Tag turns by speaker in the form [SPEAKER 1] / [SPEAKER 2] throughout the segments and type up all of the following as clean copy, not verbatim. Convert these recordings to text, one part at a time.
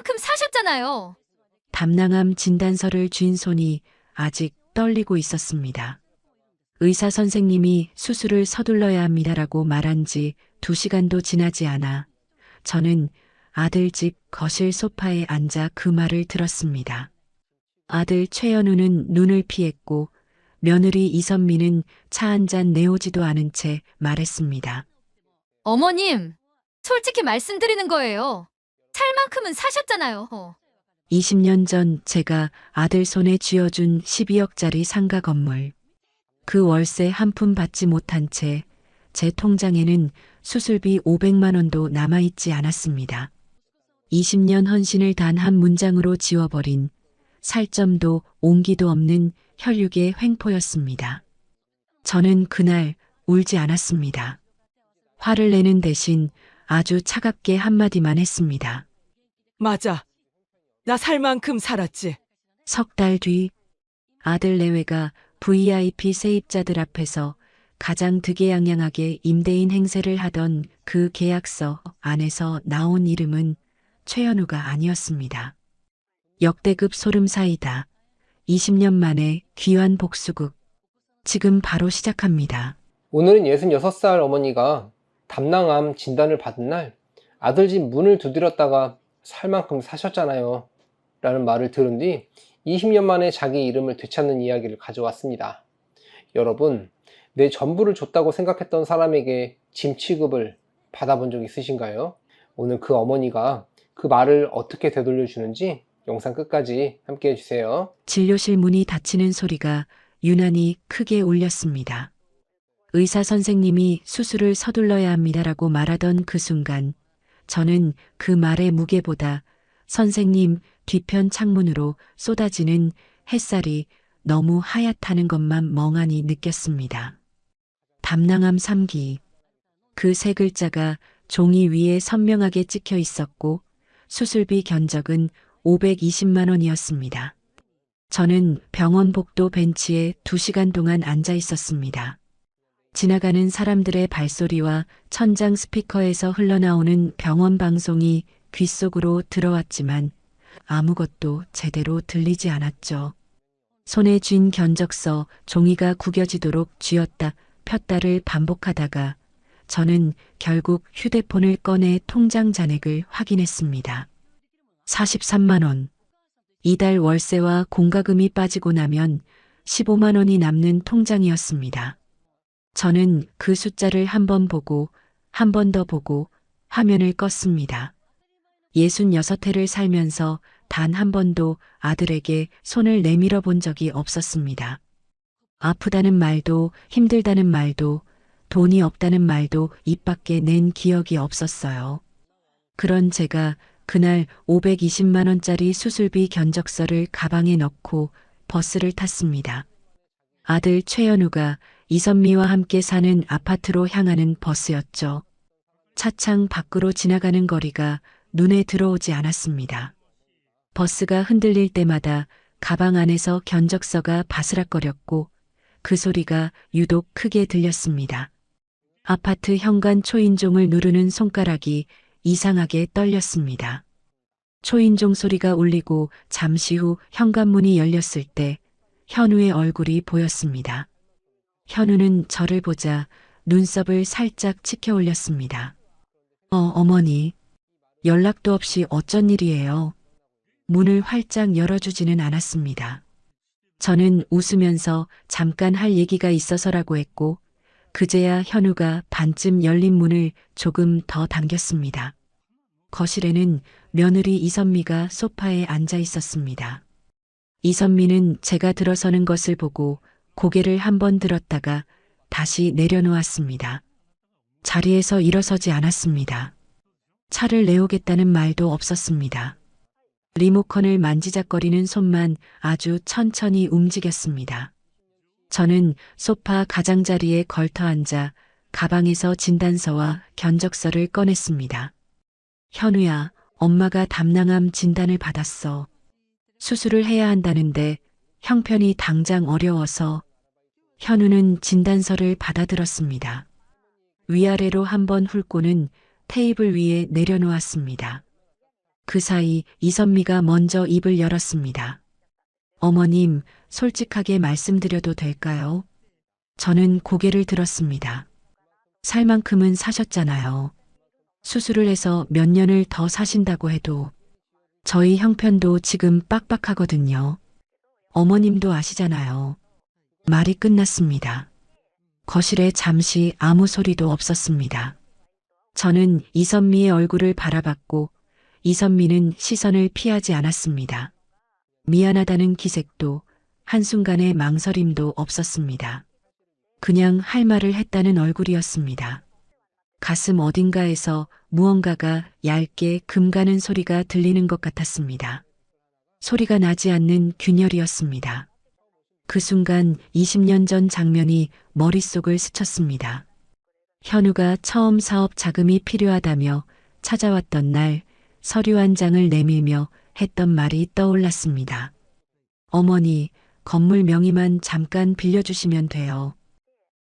[SPEAKER 1] 살만큼 사셨잖아요.
[SPEAKER 2] 담낭암 진단서를 쥔 손이 아직 떨리고 있었습니다. 의사 선생님이 수술을 서둘러야 합니다라고 말한 지 2시간도 지나지 않아 저는 아들 집 거실 소파에 앉아 그 말을 들었습니다. 아들 최연우는 눈을 피했고 며느리 이선미는 차 한 잔 내오지도 않은 채 말했습니다.
[SPEAKER 1] 어머님, 솔직히 말씀드리는 거예요. 살만큼은 사셨잖아요.
[SPEAKER 2] 20년 전 제가 아들 손에 쥐어준 12억짜리 상가 건물. 그 월세 한 푼 받지 못한 채 제 통장에는 수술비 500만 원도 남아있지 않았습니다. 20년 헌신을 단 한 문장으로 지워버린 살점도 온기도 없는 혈육의 횡포였습니다. 저는 그날 울지 않았습니다. 화를 내는 대신 아주 차갑게 한마디만 했습니다.
[SPEAKER 3] 맞아. 나 살 만큼 살았지.
[SPEAKER 2] 석 달 뒤 아들 내외가 VIP 세입자들 앞에서 가장 득이양양하게 임대인 행세를 하던 그 계약서 안에서 나온 이름은 최현우가 아니었습니다. 역대급 소름사이다. 20년 만에 귀환 복수극. 지금 바로 시작합니다.
[SPEAKER 4] 오늘은 66살 어머니가 담낭암 진단을 받은 날 아들 집 문을 두드렸다가 살 만큼 사셨잖아요 라는 말을 들은 뒤 20년 만에 자기 이름을 되찾는 이야기를 가져왔습니다. 여러분, 내 전부를 줬다고 생각했던 사람에게 짐 취급을 받아본 적 있으신가요? 오늘 그 어머니가 그 말을 어떻게 되돌려주는지 영상 끝까지 함께 해주세요.
[SPEAKER 2] 진료실 문이 닫히는 소리가 유난히 크게 울렸습니다. 의사 선생님이 수술을 서둘러야 합니다라고 말하던 그 순간 저는 그 말의 무게보다 선생님 뒤편 창문으로 쏟아지는 햇살이 너무 하얗다는 것만 멍하니 느꼈습니다. 담낭암 3기. 그 세 글자가 종이 위에 선명하게 찍혀 있었고 수술비 견적은 520만 원이었습니다. 저는 병원 복도 벤치에 2시간 동안 앉아 있었습니다. 지나가는 사람들의 발소리와 천장 스피커에서 흘러나오는 병원 방송이 귓속으로 들어왔지만 아무것도 제대로 들리지 않았죠. 손에 쥔 견적서 종이가 구겨지도록 쥐었다 폈다를 반복하다가 저는 결국 휴대폰을 꺼내 통장 잔액을 확인했습니다. 43만 원. 이달 월세와 공과금이 빠지고 나면 15만 원이 남는 통장이었습니다. 저는 그 숫자를 한 번 보고 한 번 더 보고 화면을 껐습니다. 66회를 살면서 단 한 번도 아들에게 손을 내밀어 본 적이 없었습니다. 아프다는 말도 힘들다는 말도 돈이 없다는 말도 입 밖에 낸 기억이 없었어요. 그런 제가 그날 520만 원짜리 수술비 견적서를 가방에 넣고 버스를 탔습니다. 아들 최연우가 이선미와 함께 사는 아파트로 향하는 버스였죠. 차창 밖으로 지나가는 거리가 눈에 들어오지 않았습니다. 버스가 흔들릴 때마다 가방 안에서 견적서가 바스락거렸고 그 소리가 유독 크게 들렸습니다. 아파트 현관 초인종을 누르는 손가락이 이상하게 떨렸습니다. 초인종 소리가 울리고 잠시 후 현관문이 열렸을 때 현우의 얼굴이 보였습니다. 현우는 저를 보자 눈썹을 살짝 치켜 올렸습니다. 어머니. 연락도 없이 어쩐 일이에요? 문을 활짝 열어주지는 않았습니다. 저는 웃으면서 잠깐 할 얘기가 있어서라고 했고 그제야 현우가 반쯤 열린 문을 조금 더 당겼습니다. 거실에는 며느리 이선미가 소파에 앉아 있었습니다. 이선미는 제가 들어서는 것을 보고 고개를 한번 들었다가 다시 내려놓았습니다. 자리에서 일어서지 않았습니다. 차를 내오겠다는 말도 없었습니다. 리모컨을 만지작거리는 손만 아주 천천히 움직였습니다. 저는 소파 가장자리에 걸터 앉아 가방에서 진단서와 견적서를 꺼냈습니다. 현우야, 엄마가 담낭암 진단을 받았어. 수술을 해야 한다는데 형편이 당장 어려워서. 현우는 진단서를 받아들었습니다. 위아래로 한번 훑고는 테이블 위에 내려놓았습니다. 그 사이 이선미가 먼저 입을 열었습니다. 어머님, 솔직하게 말씀드려도 될까요? 저는 고개를 들었습니다. 살 만큼은 사셨잖아요. 수술을 해서 몇 년을 더 사신다고 해도 저희 형편도 지금 빡빡하거든요. 어머님도 아시잖아요. 말이 끝났습니다. 거실에 잠시 아무 소리도 없었습니다. 저는 이선미의 얼굴을 바라봤고 이선미는 시선을 피하지 않았습니다. 미안하다는 기색도 한순간의 망설임도 없었습니다. 그냥 할 말을 했다는 얼굴이었습니다. 가슴 어딘가에서 무언가가 얇게 금 가는 소리가 들리는 것 같았습니다. 소리가 나지 않는 균열이었습니다. 그 순간 20년 전 장면이 머릿속을 스쳤습니다. 현우가 처음 사업 자금이 필요하다며 찾아왔던 날 서류 한 장을 내밀며 했던 말이 떠올랐습니다. 어머니, 건물 명의만 잠깐 빌려주시면 돼요.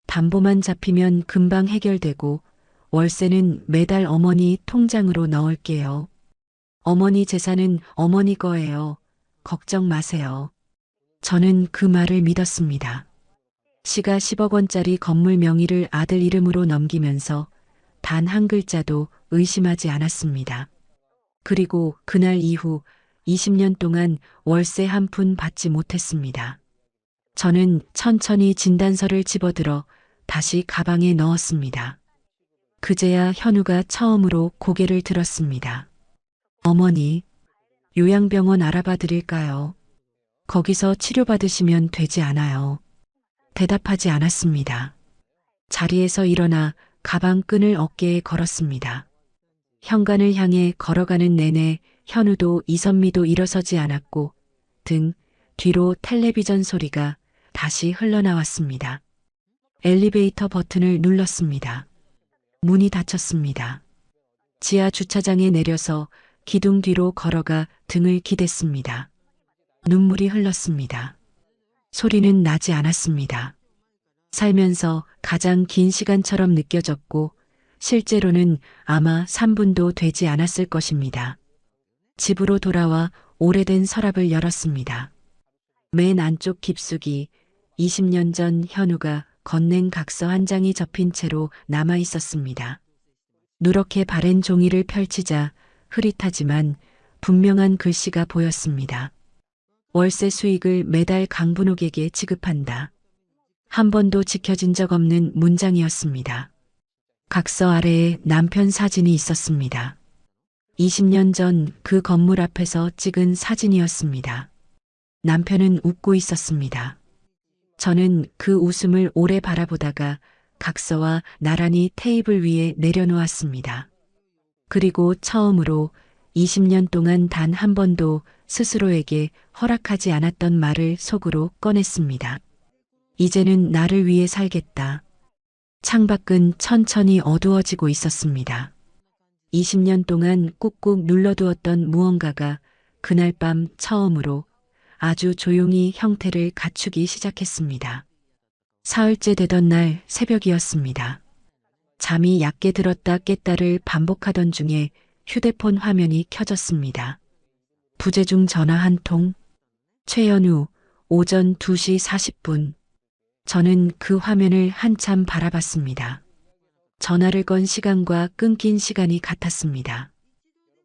[SPEAKER 2] 담보만 잡히면 금방 해결되고 월세는 매달 어머니 통장으로 넣을게요. 어머니 재산은 어머니 거예요. 걱정 마세요. 저는 그 말을 믿었습니다. 시가 10억 원짜리 건물 명의를 아들 이름으로 넘기면서 단 한 글자도 의심하지 않았습니다. 그리고 그날 이후 20년 동안 월세 한 푼 받지 못했습니다. 저는 천천히 진단서를 집어들어 다시 가방에 넣었습니다. 그제야 현우가 처음으로 고개를 들었습니다. 어머니, 요양병원 알아봐 드릴까요? 거기서 치료받으시면 되지 않아요. 대답하지 않았습니다. 자리에서 일어나 가방 끈을 어깨에 걸었습니다. 현관을 향해 걸어가는 내내 현우도 이선미도 일어서지 않았고 등 뒤로 텔레비전 소리가 다시 흘러나왔습니다. 엘리베이터 버튼을 눌렀습니다. 문이 닫혔습니다. 지하 주차장에 내려서 기둥 뒤로 걸어가 등을 기댔습니다. 눈물이 흘렀습니다. 소리는 나지 않았습니다. 살면서 가장 긴 시간처럼 느껴졌고 실제로는 아마 3분도 되지 않았을 것입니다. 집으로 돌아와 오래된 서랍을 열었습니다. 맨 안쪽 깊숙이 20년 전 현우가 건넨 각서 한 장이 접힌 채로 남아 있었습니다. 누렇게 바랜 종이를 펼치자 흐릿하지만 분명한 글씨가 보였습니다. 월세 수익을 매달 강분옥에게 지급한다. 한 번도 지켜진 적 없는 문장이었습니다. 각서 아래에 남편 사진이 있었습니다. 20년 전 그 건물 앞에서 찍은 사진이었습니다. 남편은 웃고 있었습니다. 저는 그 웃음을 오래 바라보다가 각서와 나란히 테이블 위에 내려놓았습니다. 그리고 처음으로 20년 동안 단 한 번도 스스로에게 허락하지 않았던 말을 속으로 꺼냈습니다. 이제는 나를 위해 살겠다. 창밖은 천천히 어두워지고 있었습니다. 20년 동안 꾹꾹 눌러두었던 무언가가 그날 밤 처음으로 아주 조용히 형태를 갖추기 시작했습니다. 사흘째 되던 날 새벽이었습니다. 잠이 얕게 들었다 깼다를 반복하던 중에 휴대폰 화면이 켜졌습니다. 부재중 전화 한 통. 최연우, 오전 2시 40분. 저는 그 화면을 한참 바라봤습니다. 전화를 건 시간과 끊긴 시간이 같았습니다.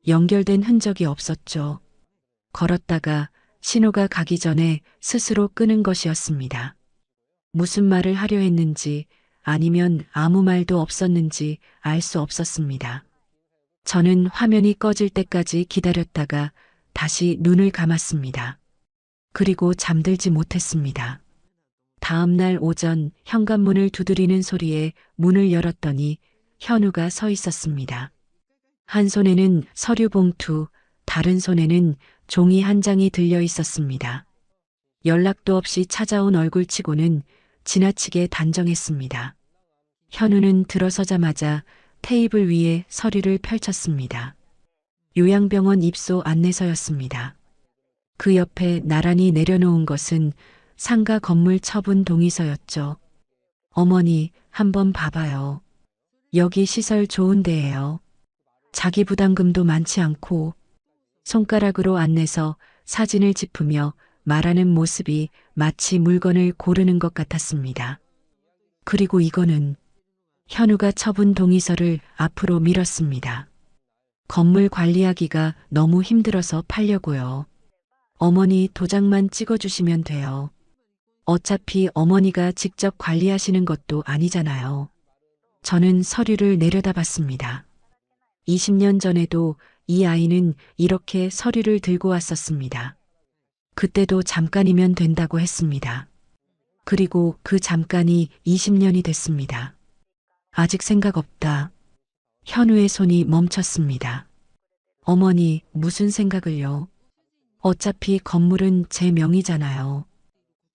[SPEAKER 2] 연결된 흔적이 없었죠. 걸었다가 신호가 가기 전에 스스로 끄는 것이었습니다. 무슨 말을 하려 했는지 아니면 아무 말도 없었는지 알 수 없었습니다. 저는 화면이 꺼질 때까지 기다렸다가 다시 눈을 감았습니다. 그리고 잠들지 못했습니다. 다음 날 오전 현관문을 두드리는 소리에 문을 열었더니 현우가 서 있었습니다. 한 손에는 서류 봉투, 다른 손에는 종이 한 장이 들려 있었습니다. 연락도 없이 찾아온 얼굴치고는 지나치게 단정했습니다. 현우는 들어서자마자 테이블 위에 서류를 펼쳤습니다. 요양병원 입소 안내서였습니다. 그 옆에 나란히 내려놓은 것은 상가 건물 처분 동의서였죠. 어머니, 한번 봐봐요. 여기 시설 좋은 데예요. 자기 부담금도 많지 않고 손가락으로 안내서 사진을 짚으며 말하는 모습이 마치 물건을 고르는 것 같았습니다. 그리고 이거는 현우가 처분 동의서를 앞으로 밀었습니다. 건물 관리하기가 너무 힘들어서 팔려고요. 어머니 도장만 찍어주시면 돼요. 어차피 어머니가 직접 관리하시는 것도 아니잖아요. 저는 서류를 내려다봤습니다. 20년 전에도 이 아이는 이렇게 서류를 들고 왔었습니다. 그때도 잠깐이면 된다고 했습니다. 그리고 그 잠깐이 20년이 됐습니다. 아직 생각 없다. 현우의 손이 멈췄습니다. 어머니, 무슨 생각을요? 어차피 건물은 제 명의잖아요.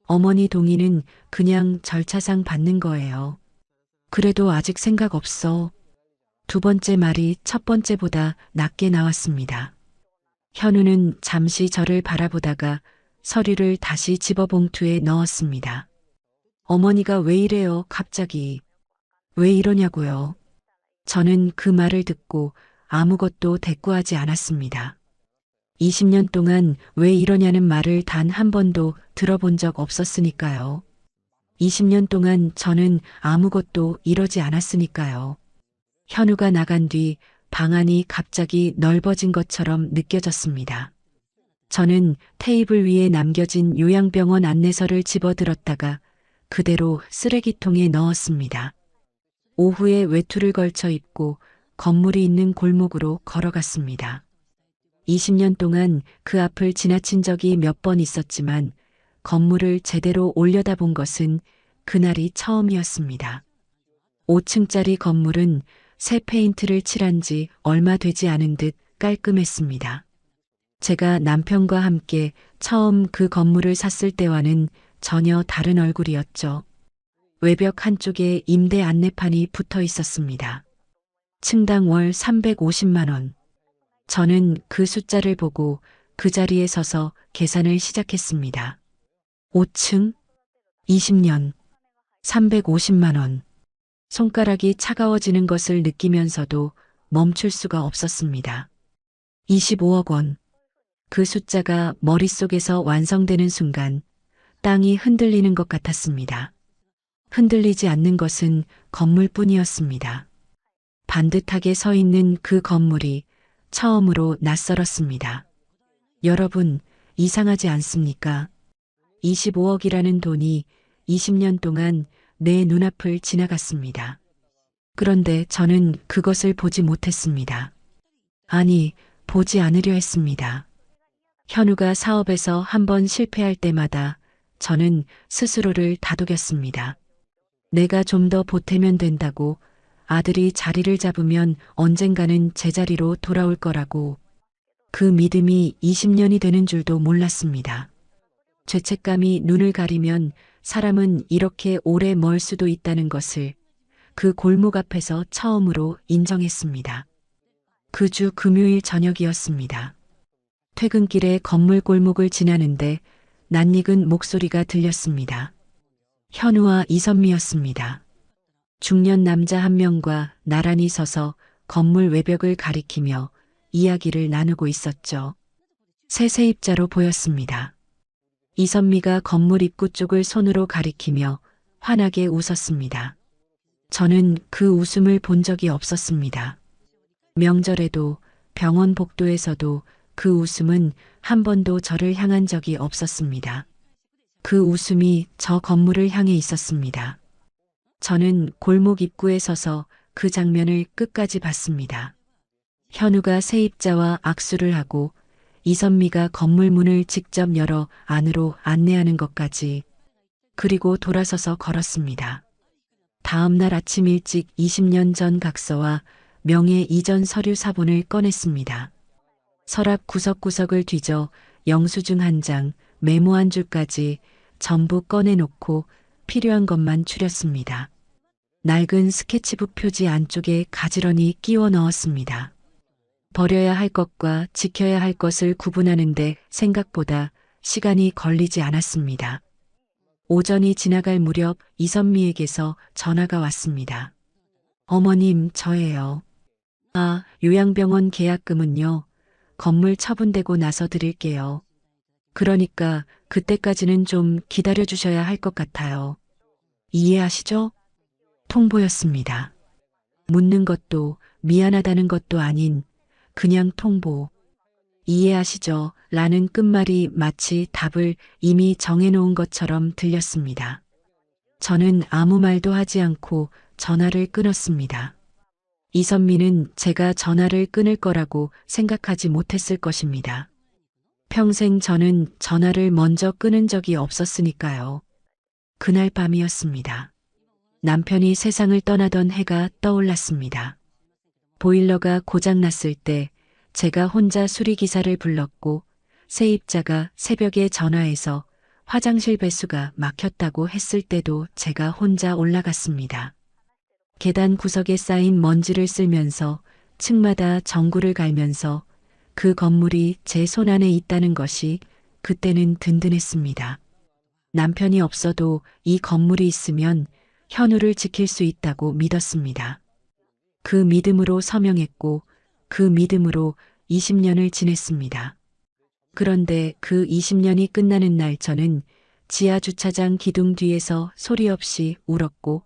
[SPEAKER 2] 어머니 동의는 그냥 절차상 받는 거예요. 그래도 아직 생각 없어. 두 번째 말이 첫 번째보다 낮게 나왔습니다. 현우는 잠시 저를 바라보다가 서류를 다시 집어 봉투에 넣었습니다. 어머니가 왜 이래요, 갑자기? 왜 이러냐고요? 저는 그 말을 듣고 아무것도 대꾸하지 않았습니다. 20년 동안 왜 이러냐는 말을 단 한 번도 들어본 적 없었으니까요. 20년 동안 저는 아무것도 이러지 않았으니까요. 현우가 나간 뒤 방안이 갑자기 넓어진 것처럼 느껴졌습니다. 저는 테이블 위에 남겨진 요양병원 안내서를 집어들었다가 그대로 쓰레기통에 넣었습니다. 오후에 외투를 걸쳐 입고 건물이 있는 골목으로 걸어갔습니다. 20년 동안 그 앞을 지나친 적이 몇 번 있었지만 건물을 제대로 올려다본 것은 그날이 처음이었습니다. 5층짜리 건물은 새 페인트를 칠한 지 얼마 되지 않은 듯 깔끔했습니다. 제가 남편과 함께 처음 그 건물을 샀을 때와는 전혀 다른 얼굴이었죠. 외벽 한쪽에 임대 안내판이 붙어 있었습니다. 층당 월 350만 원. 저는 그 숫자를 보고 그 자리에 서서 계산을 시작했습니다. 5층, 20년, 350만 원. 손가락이 차가워지는 것을 느끼면서도 멈출 수가 없었습니다. 25억 원. 그 숫자가 머릿속에서 완성되는 순간 땅이 흔들리는 것 같았습니다. 흔들리지 않는 것은 건물뿐이었습니다. 반듯하게 서 있는 그 건물이 처음으로 낯설었습니다. 여러분, 이상하지 않습니까? 25억이라는 돈이 20년 동안 내 눈앞을 지나갔습니다. 그런데 저는 그것을 보지 못했습니다. 아니, 보지 않으려 했습니다. 현우가 사업에서 한번 실패할 때마다 저는 스스로를 다독였습니다. 내가 좀 더 보태면 된다고, 아들이 자리를 잡으면 언젠가는 제자리로 돌아올 거라고. 그 믿음이 20년이 되는 줄도 몰랐습니다. 죄책감이 눈을 가리면 사람은 이렇게 오래 멀 수도 있다는 것을 그 골목 앞에서 처음으로 인정했습니다. 그 주 금요일 저녁이었습니다. 퇴근길에 건물 골목을 지나는데 낯익은 목소리가 들렸습니다. 현우와 이선미였습니다. 중년 남자 한 명과 나란히 서서 건물 외벽을 가리키며 이야기를 나누고 있었죠. 새 세입자로 보였습니다. 이선미가 건물 입구 쪽을 손으로 가리키며 환하게 웃었습니다. 저는 그 웃음을 본 적이 없었습니다. 명절에도 병원 복도에서도 그 웃음은 한 번도 저를 향한 적이 없었습니다. 그 웃음이 저 건물을 향해 있었습니다. 저는 골목 입구에 서서 그 장면을 끝까지 봤습니다. 현우가 세입자와 악수를 하고 이선미가 건물 문을 직접 열어 안으로 안내하는 것까지, 그리고 돌아서서 걸었습니다. 다음 날 아침 일찍 20년 전 각서와 명예 이전 서류 사본을 꺼냈습니다. 서랍 구석구석을 뒤져 영수증 한 장, 메모 한 줄까지 전부 꺼내놓고 필요한 것만 추렸습니다. 낡은 스케치북 표지 안쪽에 가지런히 끼워 넣었습니다. 버려야 할 것과 지켜야 할 것을 구분하는데 생각보다 시간이 걸리지 않았습니다. 오전이 지나갈 무렵 이선미에게서 전화가 왔습니다. 어머님, 저예요. 아, 요양병원 계약금은요. 건물 처분되고 나서 드릴게요. 그러니까 그때까지는 좀 기다려 주셔야 할 것 같아요. 이해하시죠? 통보였습니다. 묻는 것도 미안하다는 것도 아닌 그냥 통보. 이해하시죠? 라는 끝말이 마치 답을 이미 정해놓은 것처럼 들렸습니다. 저는 아무 말도 하지 않고 전화를 끊었습니다. 이선미는 제가 전화를 끊을 거라고 생각하지 못했을 것입니다. 평생 저는 전화를 먼저 끊은 적이 없었으니까요. 그날 밤이었습니다. 남편이 세상을 떠나던 해가 떠올랐습니다. 보일러가 고장났을 때 제가 혼자 수리기사를 불렀고 세입자가 새벽에 전화해서 화장실 배수가 막혔다고 했을 때도 제가 혼자 올라갔습니다. 계단 구석에 쌓인 먼지를 쓸면서 층마다 전구를 갈면서 그 건물이 제 손안에 있다는 것이 그때는 든든했습니다. 남편이 없어도 이 건물이 있으면 현우를 지킬 수 있다고 믿었습니다. 그 믿음으로 서명했고 그 믿음으로 20년을 지냈습니다. 그런데 그 20년이 끝나는 날 저는 지하 주차장 기둥 뒤에서 소리 없이 울었고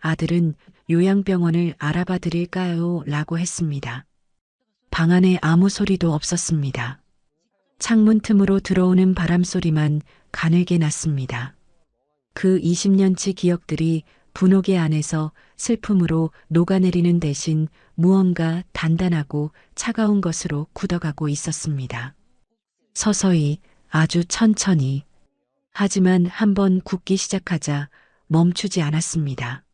[SPEAKER 2] 아들은 요양병원을 알아봐 드릴까요? 라고 했습니다. 방 안에 아무 소리도 없었습니다. 창문 틈으로 들어오는 바람 소리만 가늘게 났습니다. 그 20년치 기억들이 분홍의 안에서 슬픔으로 녹아내리는 대신 무언가 단단하고 차가운 것으로 굳어가고 있었습니다. 서서히, 아주 천천히. 하지만 한번 굳기 시작하자 멈추지 않았습니다.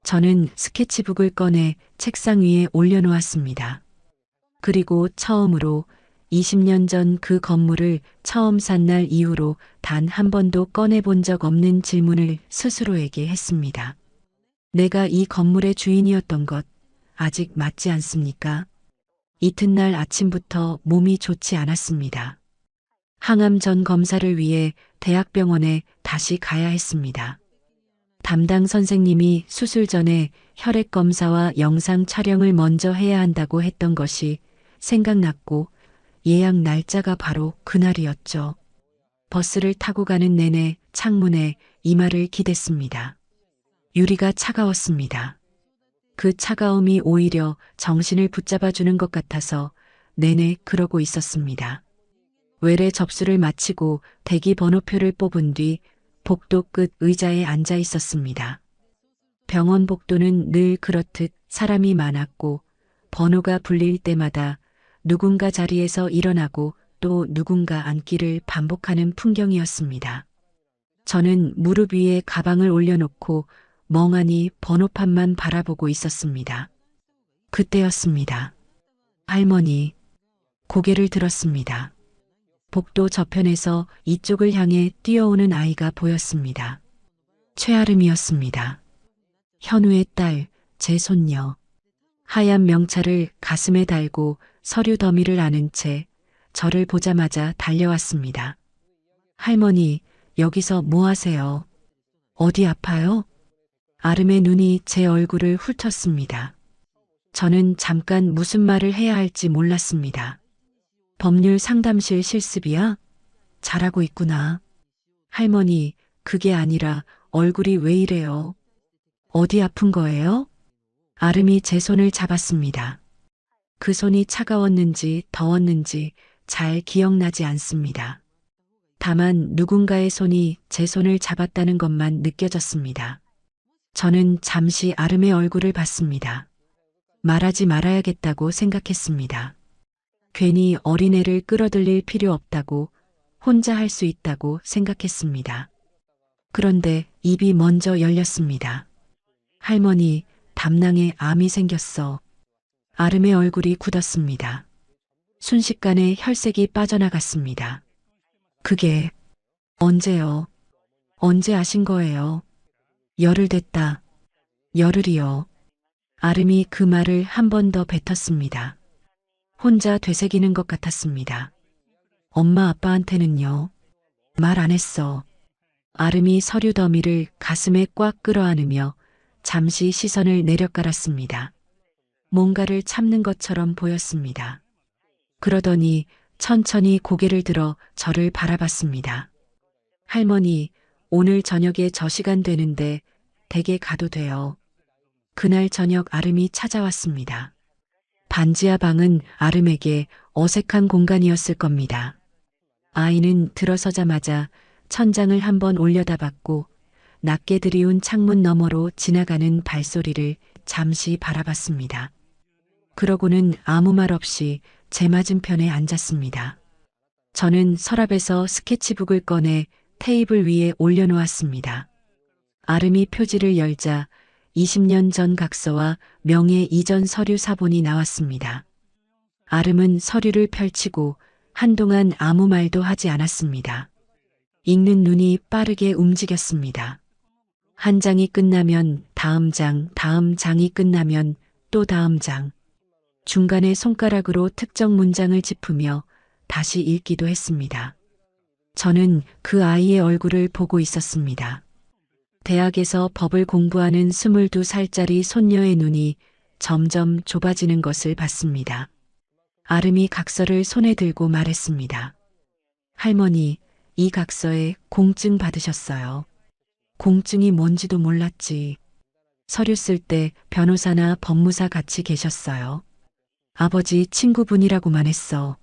[SPEAKER 2] 저는 스케치북을 꺼내 책상 위에 올려놓았습니다. 그리고 처음으로 20년 전 그 건물을 처음 산 날 이후로 단 한 번도 꺼내본 적 없는 질문을 스스로에게 했습니다. 내가 이 건물의 주인이었던 것 아직 맞지 않습니까? 이튿날 아침부터 몸이 좋지 않았습니다. 항암 전 검사를 위해 대학병원에 다시 가야 했습니다. 담당 선생님이 수술 전에 혈액 검사와 영상 촬영을 먼저 해야 한다고 했던 것이 생각났고 예약 날짜가 바로 그날이었죠. 버스를 타고 가는 내내 창문에 이마를 기댔습니다. 유리가 차가웠습니다. 그 차가움이 오히려 정신을 붙잡아주는 것 같아서 내내 그러고 있었습니다. 외래 접수를 마치고 대기 번호표를 뽑은 뒤 복도 끝 의자에 앉아 있었습니다. 병원 복도는 늘 그렇듯 사람이 많았고 번호가 불릴 때마다 누군가 자리에서 일어나고 또 누군가 앉기를 반복하는 풍경이었습니다. 저는 무릎 위에 가방을 올려놓고 멍하니 번호판만 바라보고 있었습니다. 그때였습니다. 할머니, 고개를 들었습니다. 복도 저편에서 이쪽을 향해 뛰어오는 아이가 보였습니다. 최아름이었습니다. 현우의 딸, 제 손녀. 하얀 명찰을 가슴에 달고 서류 더미를 안은 채 저를 보자마자 달려왔습니다. 할머니, 여기서 뭐 하세요? 어디 아파요? 아름의 눈이 제 얼굴을 훑었습니다. 저는 잠깐 무슨 말을 해야 할지 몰랐습니다. 법률 상담실 실습이야? 잘하고 있구나. 할머니, 그게 아니라 얼굴이 왜 이래요? 어디 아픈 거예요? 아름이 제 손을 잡았습니다. 그 손이 차가웠는지 더웠는지 잘 기억나지 않습니다. 다만 누군가의 손이 제 손을 잡았다는 것만 느껴졌습니다. 저는 잠시 아름의 얼굴을 봤습니다. 말하지 말아야겠다고 생각했습니다. 괜히 어린애를 끌어들일 필요 없다고, 혼자 할 수 있다고 생각했습니다. 그런데 입이 먼저 열렸습니다. 할머니, 담낭에 암이 생겼어. 아름의 얼굴이 굳었습니다. 순식간에 혈색이 빠져나갔습니다. 그게 언제요? 언제 아신 거예요? 열흘 됐다. 열흘이요. 아름이 그 말을 한 번 더 뱉었습니다. 혼자 되새기는 것 같았습니다. 엄마 아빠한테는요? 말 안 했어. 아름이 서류 더미를 가슴에 꽉 끌어안으며 잠시 시선을 내려깔았습니다. 뭔가를 참는 것처럼 보였습니다. 그러더니 천천히 고개를 들어 저를 바라봤습니다. 할머니, 오늘 저녁에 저 시간 되는데 댁에 가도 돼요. 그날 저녁 아름이 찾아왔습니다. 반지하 방은 아름에게 어색한 공간이었을 겁니다. 아이는 들어서자마자 천장을 한번 올려다봤고 낮게 들이운 창문 너머로 지나가는 발소리를 잠시 바라봤습니다. 그러고는 아무 말 없이 제 맞은편에 앉았습니다. 저는 서랍에서 스케치북을 꺼내 테이블 위에 올려놓았습니다. 아름이 표지를 열자 20년 전 각서와 명예 이전 서류 사본이 나왔습니다. 아름은 서류를 펼치고 한동안 아무 말도 하지 않았습니다. 읽는 눈이 빠르게 움직였습니다. 한 장이 끝나면 다음 장, 다음 장이 끝나면 또 다음 장. 중간에 손가락으로 특정 문장을 짚으며 다시 읽기도 했습니다. 저는 그 아이의 얼굴을 보고 있었습니다. 대학에서 법을 공부하는 22살짜리 손녀의 눈이 점점 좁아지는 것을 봤습니다. 아름이 각서를 손에 들고 말했습니다. 할머니, 이 각서에 공증 받으셨어요. 공증이 뭔지도 몰랐지. 서류 쓸 때 변호사나 법무사 같이 계셨어요. 아버지 친구분이라고만 했어.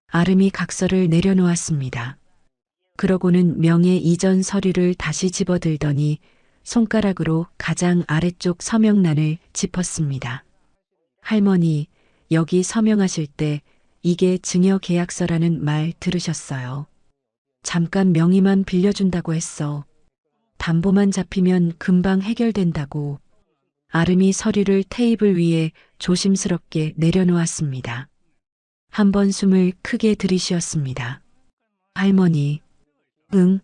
[SPEAKER 2] 아름이 각서를 내려놓았습니다. 그러고는 명예 이전 서류를 다시 집어들더니 손가락으로 가장 아래쪽 서명란을 짚었습니다. 할머니, 여기 서명하실 때 이게 증여계약서라는 말 들으셨어요. 잠깐 명의만 빌려준다고 했어. 담보만 잡히면 금방 해결된다고. 아름이 서류를 테이블 위에 조심스럽게 내려놓았습니다. 한 번 숨을 크게 들이쉬었습니다. 할머니, 응,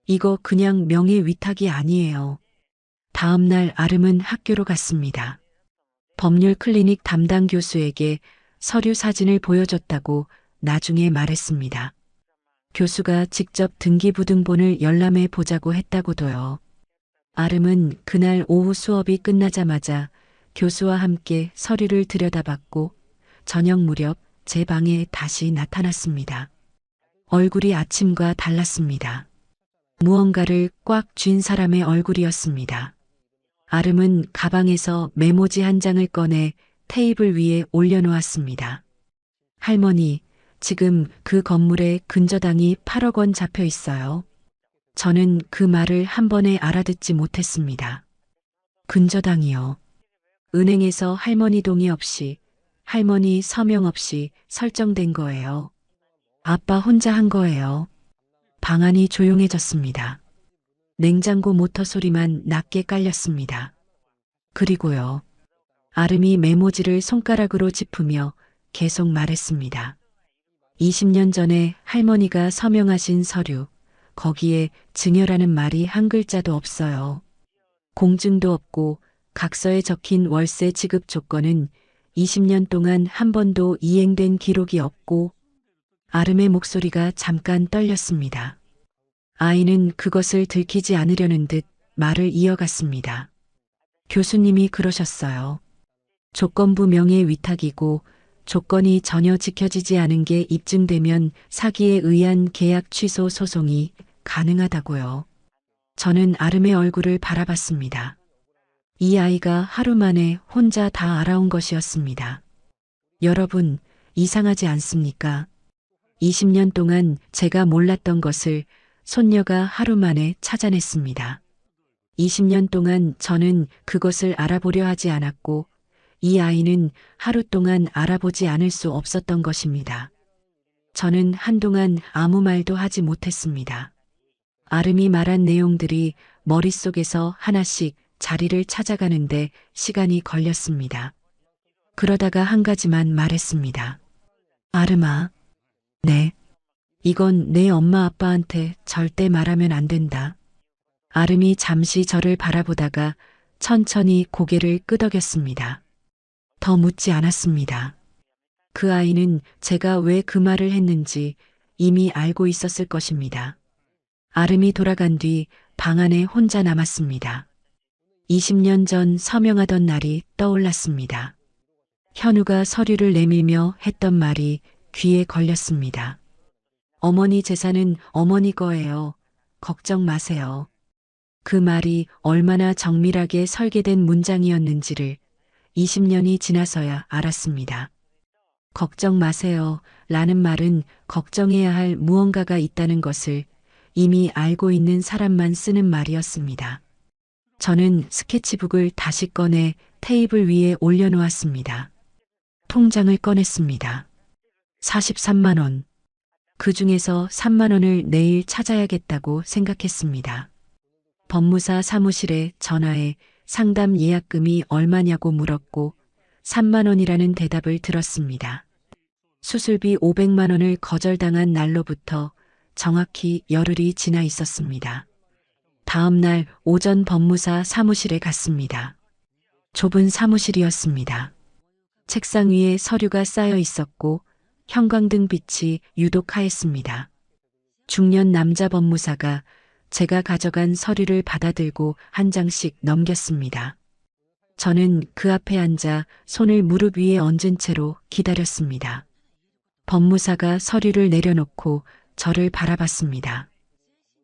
[SPEAKER 2] 이거 그냥 명예 위탁이 아니에요. 다음 날 아름은 학교로 갔습니다. 법률 클리닉 담당 교수에게 서류 사진을 보여줬다고 나중에 말했습니다. 교수가 직접 등기부등본을 열람해 보자고 했다고도요. 아름은 그날 오후 수업이 끝나자마자 교수와 함께 서류를 들여다봤고 저녁 무렵 제 방에 다시 나타났습니다. 얼굴이 아침과 달랐습니다. 무언가를 꽉 쥔 사람의 얼굴이었습니다. 아름은 가방에서 메모지 한 장을 꺼내 테이블 위에 올려놓았습니다. 할머니, 지금 그 건물에 근저당이 8억 원 잡혀 있어요. 저는 그 말을 한 번에 알아듣지 못했습니다. 근저당이요. 은행에서 할머니 동의 없이, 할머니 서명 없이 설정된 거예요. 아빠 혼자 한 거예요. 방안이 조용해졌습니다. 냉장고 모터 소리만 낮게 깔렸습니다. 그리고요. 아름이 메모지를 손가락으로 짚으며 계속 말했습니다. 20년 전에 할머니가 서명하신 서류, 거기에 증여라는 말이 한 글자도 없어요. 공증도 없고 각서에 적힌 월세 지급 조건은 20년 동안 한 번도 이행된 기록이 없고. 아름의 목소리가 잠깐 떨렸습니다. 아이는 그것을 들키지 않으려는 듯 말을 이어갔습니다. 교수님이 그러셨어요. 조건부 명예 위탁이고 조건이 전혀 지켜지지 않은 게 입증되면 사기에 의한 계약 취소 소송이 가능하다고요. 저는 아름의 얼굴을 바라봤습니다. 이 아이가 하루 만에 혼자 다 알아온 것이었습니다. 여러분, 이상하지 않습니까? 20년 동안 제가 몰랐던 것을 손녀가 하루 만에 찾아냈습니다. 20년 동안 저는 그것을 알아보려 하지 않았고 이 아이는 하루 동안 알아보지 않을 수 없었던 것입니다. 저는 한동안 아무 말도 하지 못했습니다. 아름이 말한 내용들이 머릿속에서 하나씩 자리를 찾아가는데 시간이 걸렸습니다. 그러다가 한 가지만 말했습니다. 아름아, 네. 이건 내 엄마 아빠한테 절대 말하면 안 된다. 아름이 잠시 저를 바라보다가 천천히 고개를 끄덕였습니다. 더 묻지 않았습니다. 그 아이는 제가 왜 그 말을 했는지 이미 알고 있었을 것입니다. 아름이 돌아간 뒤 방 안에 혼자 남았습니다. 20년 전 서명하던 날이 떠올랐습니다. 현우가 서류를 내밀며 했던 말이 귀에 걸렸습니다. 어머니 재산은 어머니 거예요. 걱정 마세요. 그 말이 얼마나 정밀하게 설계된 문장이었는지를 20년이 지나서야 알았습니다. 걱정 마세요. 라는 말은 걱정해야 할 무언가가 있다는 것을 이미 알고 있는 사람만 쓰는 말이었습니다. 저는 스케치북을 다시 꺼내 테이블 위에 올려놓았습니다. 통장을 꺼냈습니다. 43만 원. 그 중에서 3만 원을 내일 찾아야겠다고 생각했습니다. 법무사 사무실에 전화해 상담 예약금이 얼마냐고 물었고 3만 원이라는 대답을 들었습니다. 수술비 500만 원을 거절당한 날로부터 정확히 열흘이 지나 있었습니다. 다음 날 오전 법무사 사무실에 갔습니다. 좁은 사무실이었습니다. 책상 위에 서류가 쌓여 있었고 형광등 빛이 유독 하였습니다. 중년 남자 법무사가 제가 가져간 서류를 받아들고 한 장씩 넘겼습니다. 저는 그 앞에 앉아 손을 무릎 위에 얹은 채로 기다렸습니다. 법무사가 서류를 내려놓고 저를 바라봤습니다.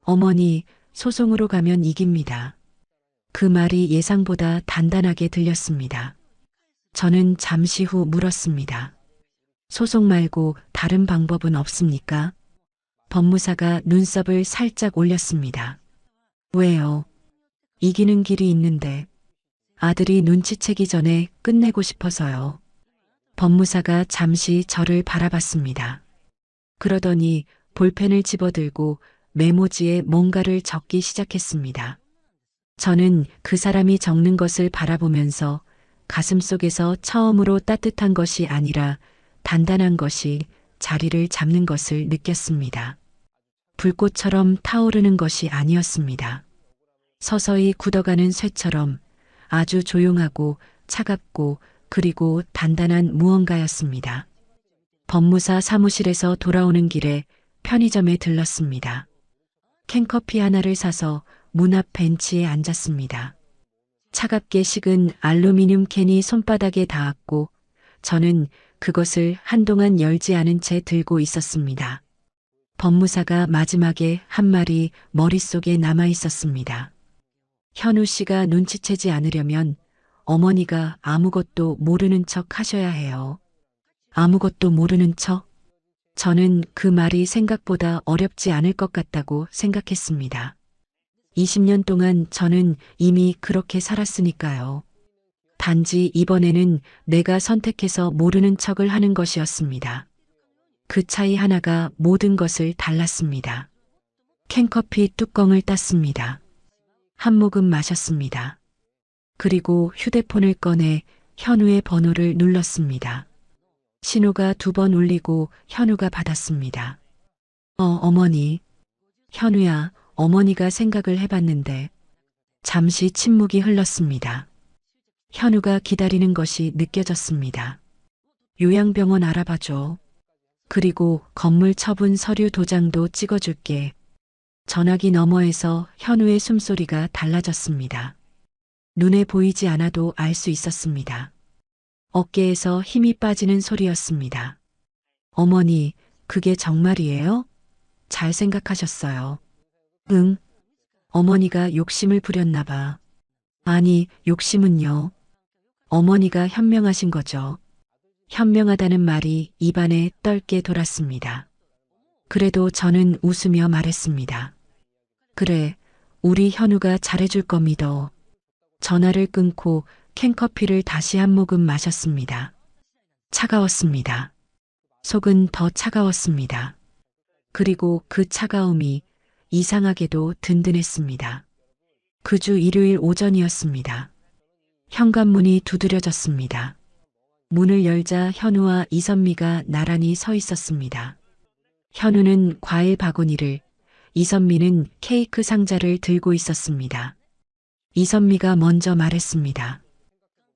[SPEAKER 2] 어머니, 소송으로 가면 이깁니다. 그 말이 예상보다 단단하게 들렸습니다. 저는 잠시 후 물었습니다. 소송 말고 다른 방법은 없습니까? 법무사가 눈썹을 살짝 올렸습니다. 왜요? 이기는 길이 있는데 아들이 눈치채기 전에 끝내고 싶어서요. 법무사가 잠시 저를 바라봤습니다. 그러더니 볼펜을 집어들고 메모지에 뭔가를 적기 시작했습니다. 저는 그 사람이 적는 것을 바라보면서 가슴속에서 처음으로 따뜻한 것이 아니라 단단한 것이 자리를 잡는 것을 느꼈습니다. 불꽃처럼 타오르는 것이 아니었습니다. 서서히 굳어가는 쇠처럼 아주 조용하고 차갑고 그리고 단단한 무언가였습니다. 법무사 사무실에서 돌아오는 길에 편의점에 들렀습니다. 캔커피 하나를 사서 문 앞 벤치에 앉았습니다. 차갑게 식은 알루미늄 캔이 손바닥에 닿았고 저는 그것을 한동안 열지 않은 채 들고 있었습니다. 법무사가 마지막에 한 말이 머릿속에 남아 있었습니다. 현우 씨가 눈치채지 않으려면 어머니가 아무것도 모르는 척 하셔야 해요. 아무것도 모르는 척? 저는 그 말이 생각보다 어렵지 않을 것 같다고 생각했습니다. 20년 동안 저는 이미 그렇게 살았으니까요. 단지 이번에는 내가 선택해서 모르는 척을 하는 것이었습니다. 그 차이 하나가 모든 것을 달랐습니다. 캔커피 뚜껑을 땄습니다. 한 모금 마셨습니다. 그리고 휴대폰을 꺼내 현우의 번호를 눌렀습니다. 신호가 2번 울리고 현우가 받았습니다. 어머니. 현우야, 어머니가 생각을 해봤는데. 잠시 침묵이 흘렀습니다. 현우가 기다리는 것이 느껴졌습니다. 요양병원 알아봐줘. 그리고 건물 처분 서류 도장도 찍어줄게. 전화기 너머에서 현우의 숨소리가 달라졌습니다. 눈에 보이지 않아도 알 수 있었습니다. 어깨에서 힘이 빠지는 소리였습니다. 어머니, 그게 정말이에요? 잘 생각하셨어요. 응. 어머니가 욕심을 부렸나 봐. 아니, 욕심은요. 어머니가 현명하신 거죠. 현명하다는 말이 입안에 떫게 돌았습니다. 그래도 저는 웃으며 말했습니다. 그래, 우리 현우가 잘해줄 거 믿어. 전화를 끊고 캔커피를 다시 한 모금 마셨습니다. 차가웠습니다. 속은 더 차가웠습니다. 그리고 그 차가움이 이상하게도 든든했습니다. 그 주 일요일 오전이었습니다. 현관문이 두드려졌습니다. 문을 열자 현우와 이선미가 나란히 서 있었습니다. 현우는 과일 바구니를, 이선미는 케이크 상자를 들고 있었습니다. 이선미가 먼저 말했습니다.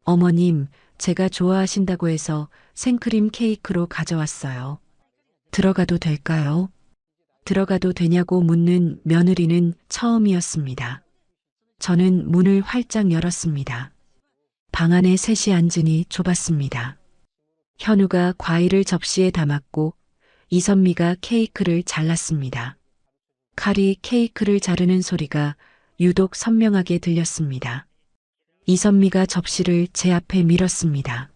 [SPEAKER 2] 어머님, 제가 좋아하신다고 해서 생크림 케이크로 가져왔어요. 들어가도 될까요? 들어가도 되냐고 묻는 며느리는 처음이었습니다. 저는 문을 활짝 열었습니다. 방 안에 셋이 앉으니 좁았습니다. 현우가 과일을 접시에 담았고 이선미가 케이크를 잘랐습니다. 칼이 케이크를 자르는 소리가 유독 선명하게 들렸습니다. 이선미가 접시를 제 앞에 밀었습니다.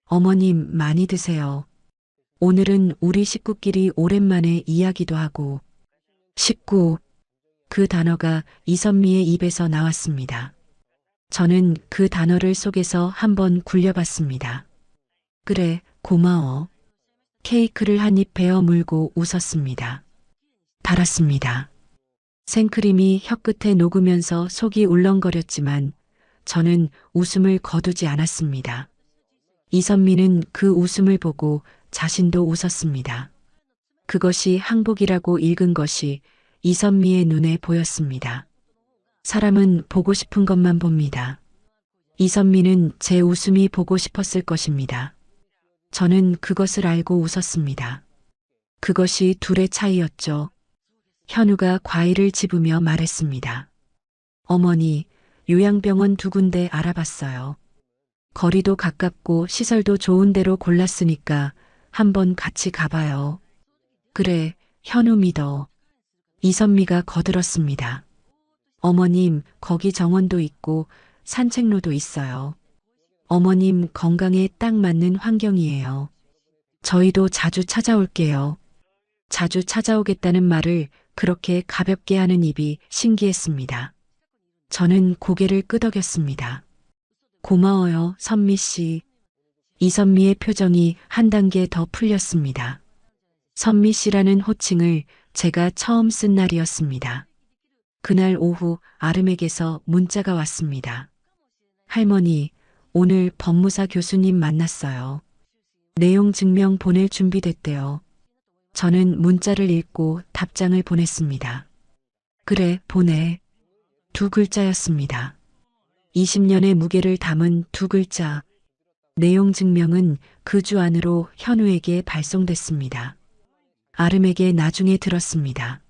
[SPEAKER 2] 어머님, 많이 드세요. 오늘은 우리 식구끼리 오랜만에 이야기도 하고. 식구, 그 단어가 이선미의 입에서 나왔습니다. 저는 그 단어를 속에서 한번 굴려봤습니다. 그래, 고마워. 케이크를 한 입 베어 물고 웃었습니다. 달았습니다. 생크림이 혀끝에 녹으면서 속이 울렁거렸지만 저는 웃음을 거두지 않았습니다. 이선미는 그 웃음을 보고 자신도 웃었습니다. 그것이 항복이라고 읽은 것이 이선미의 눈에 보였습니다. 사람은 보고 싶은 것만 봅니다. 이선미는 제 웃음이 보고 싶었을 것입니다. 저는 그것을 알고 웃었습니다. 그것이 둘의 차이였죠. 현우가 과일을 집으며 말했습니다. 어머니, 요양병원 2군데 알아봤어요. 거리도 가깝고 시설도 좋은 데로 골랐으니까 한번 같이 가봐요. 그래, 현우 믿어. 이선미가 거들었습니다. 어머님, 거기 정원도 있고 산책로도 있어요. 어머님 건강에 딱 맞는 환경이에요. 저희도 자주 찾아올게요. 자주 찾아오겠다는 말을 그렇게 가볍게 하는 입이 신기했습니다. 저는 고개를 끄덕였습니다. 고마워요, 선미 씨. 이선미의 표정이 한 단계 더 풀렸습니다. 선미 씨라는 호칭을 제가 처음 쓴 날이었습니다. 그날 오후 아름에게서 문자가 왔습니다. 할머니, 오늘 법무사 교수님 만났어요. 내용 증명 보낼 준비됐대요. 저는 문자를 읽고 답장을 보냈습니다. 그래, 보내. 2글자였습니다. 20년의 무게를 담은 2글자. 내용 증명은 그 주 안으로 현우에게 발송됐습니다. 아름에게 나중에 들었습니다.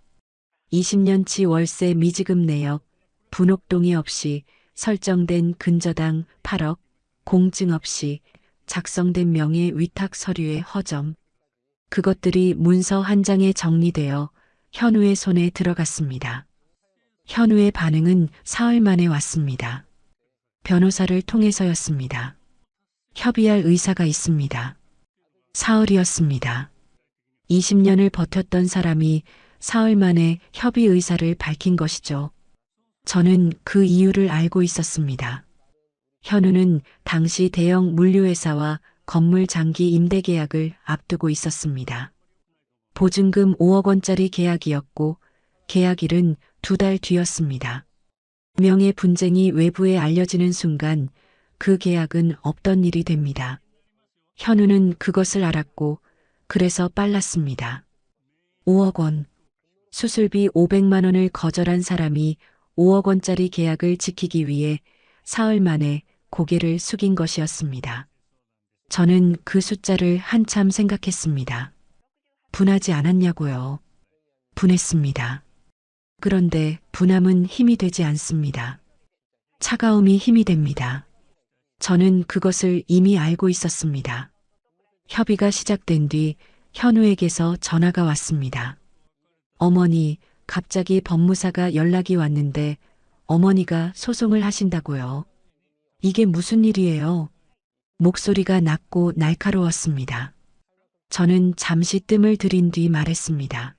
[SPEAKER 2] 20년치 월세 미지급 내역, 분옥동의 없이 설정된 근저당 8억, 공증 없이 작성된 명의 위탁 서류의 허점. 그것들이 문서 한 장에 정리되어 현우의 손에 들어갔습니다. 현우의 반응은 사흘 만에 왔습니다. 변호사를 통해서였습니다. 협의할 의사가 있습니다. 사흘이었습니다. 20년을 버텼던 사람이 사흘 만에 협의 의사를 밝힌 것이죠. 저는 그 이유를 알고 있었습니다. 현우는 당시 대형 물류회사와 건물 장기 임대 계약을 앞두고 있었습니다. 보증금 5억 원짜리 계약이었고 계약일은 2달 뒤였습니다. 명예 분쟁이 외부에 알려지는 순간 그 계약은 없던 일이 됩니다. 현우는 그것을 알았고 그래서 빨랐습니다. 5억 원. 수술비 500만 원을 거절한 사람이 5억 원짜리 계약을 지키기 위해 사흘 만에 고개를 숙인 것이었습니다. 저는 그 숫자를 한참 생각했습니다. 분하지 않았냐고요. 분했습니다. 그런데 분함은 힘이 되지 않습니다. 차가움이 힘이 됩니다. 저는 그것을 이미 알고 있었습니다. 협의가 시작된 뒤 현우에게서 전화가 왔습니다. 어머니, 갑자기 법무사가 연락이 왔는데 어머니가 소송을 하신다고요. 이게 무슨 일이에요? 목소리가 낮고 날카로웠습니다. 저는 잠시 뜸을 들인 뒤 말했습니다.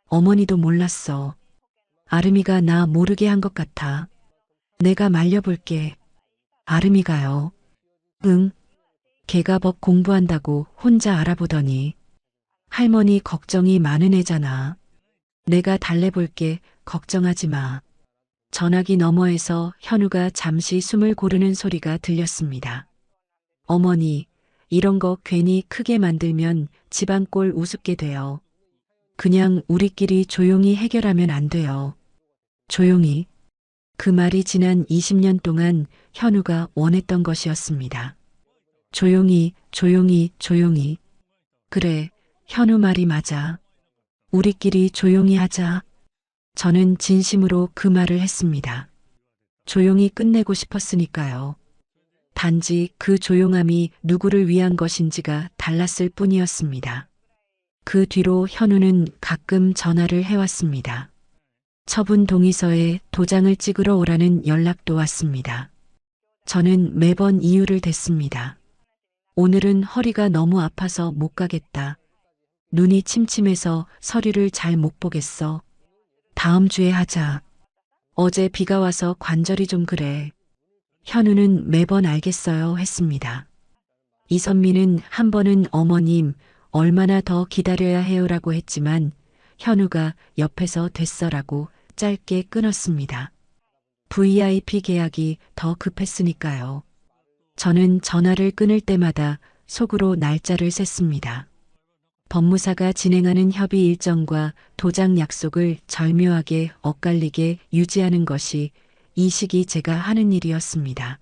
[SPEAKER 2] 어머니도 몰랐어. 아름이가 나 모르게 한 것 같아. 내가 말려볼게. 아름이가요. 응. 걔가 법 공부한다고 혼자 알아보더니. 할머니 걱정이 많은 애잖아. 내가 달래볼게. 걱정하지 마. 전화기 너머에서 현우가 잠시 숨을 고르는 소리가 들렸습니다. 어머니, 이런 거 괜히 크게 만들면 집안 꼴 우습게 돼요. 그냥 우리끼리 조용히 해결하면 안 돼요. 조용히. 그 말이 지난 20년 동안 현우가 원했던 것이었습니다. 조용히, 조용히, 조용히. 그래, 현우 말이 맞아. 우리끼리 조용히 하자. 저는 진심으로 그 말을 했습니다. 조용히 끝내고 싶었으니까요. 단지 그 조용함이 누구를 위한 것인지가 달랐을 뿐이었습니다. 그 뒤로 현우는 가끔 전화를 해왔습니다. 처분 동의서에 도장을 찍으러 오라는 연락도 왔습니다. 저는 매번 이유를 댔습니다. 오늘은 허리가 너무 아파서 못 가겠다. 눈이 침침해서 서류를 잘 못 보겠어. 다음 주에 하자. 어제 비가 와서 관절이 좀 그래. 현우는 매번 알겠어요 했습니다. 이선미는 한 번은 어머님 얼마나 더 기다려야 해요라고 했지만 현우가 옆에서 됐어라고 짧게 끊었습니다. VIP 계약이 더 급했으니까요. 저는 전화를 끊을 때마다 속으로 날짜를 셌습니다. 법무사가 진행하는 협의 일정과 도장 약속을 절묘하게 엇갈리게 유지하는 것이 이 시기 제가 하는 일이었습니다.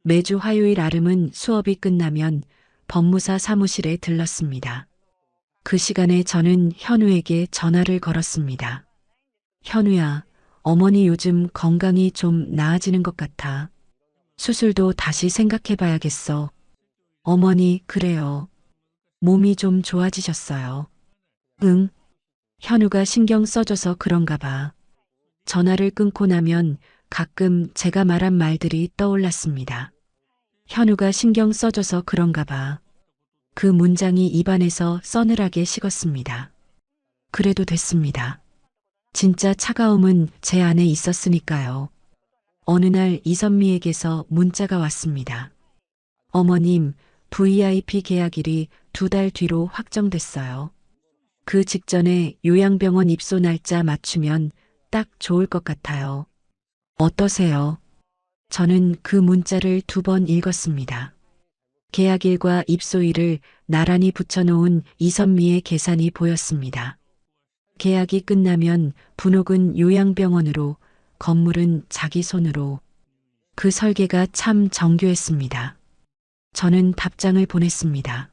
[SPEAKER 2] 매주 화요일 아름은 수업이 끝나면 법무사 사무실에 들렀습니다. 그 시간에 저는 현우에게 전화를 걸었습니다. 현우야, 어머니 요즘 건강이 좀 나아지는 것 같아. 수술도 다시 생각해봐야겠어. 어머니, 그래요. 몸이 좀 좋아지셨어요. 응. 현우가 신경 써줘서 그런가 봐. 전화를 끊고 나면 가끔 제가 말한 말들이 떠올랐습니다. 현우가 신경 써줘서 그런가 봐. 그 문장이 입안에서 서늘하게 식었습니다. 그래도 됐습니다. 진짜 차가움은 제 안에 있었으니까요. 어느 날 이선미에게서 문자가 왔습니다. 어머님, VIP 계약일이 2달 뒤로 확정됐어요. 그 직전에 요양병원 입소 날짜 맞추면 딱 좋을 것 같아요. 어떠세요? 저는 그 문자를 2번 읽었습니다. 계약일과 입소일을 나란히 붙여놓은 이선미의 계산이 보였습니다. 계약이 끝나면 분옥은 요양병원으로, 건물은 자기 손으로. 그 설계가 참 정교했습니다. 저는 답장을 보냈습니다.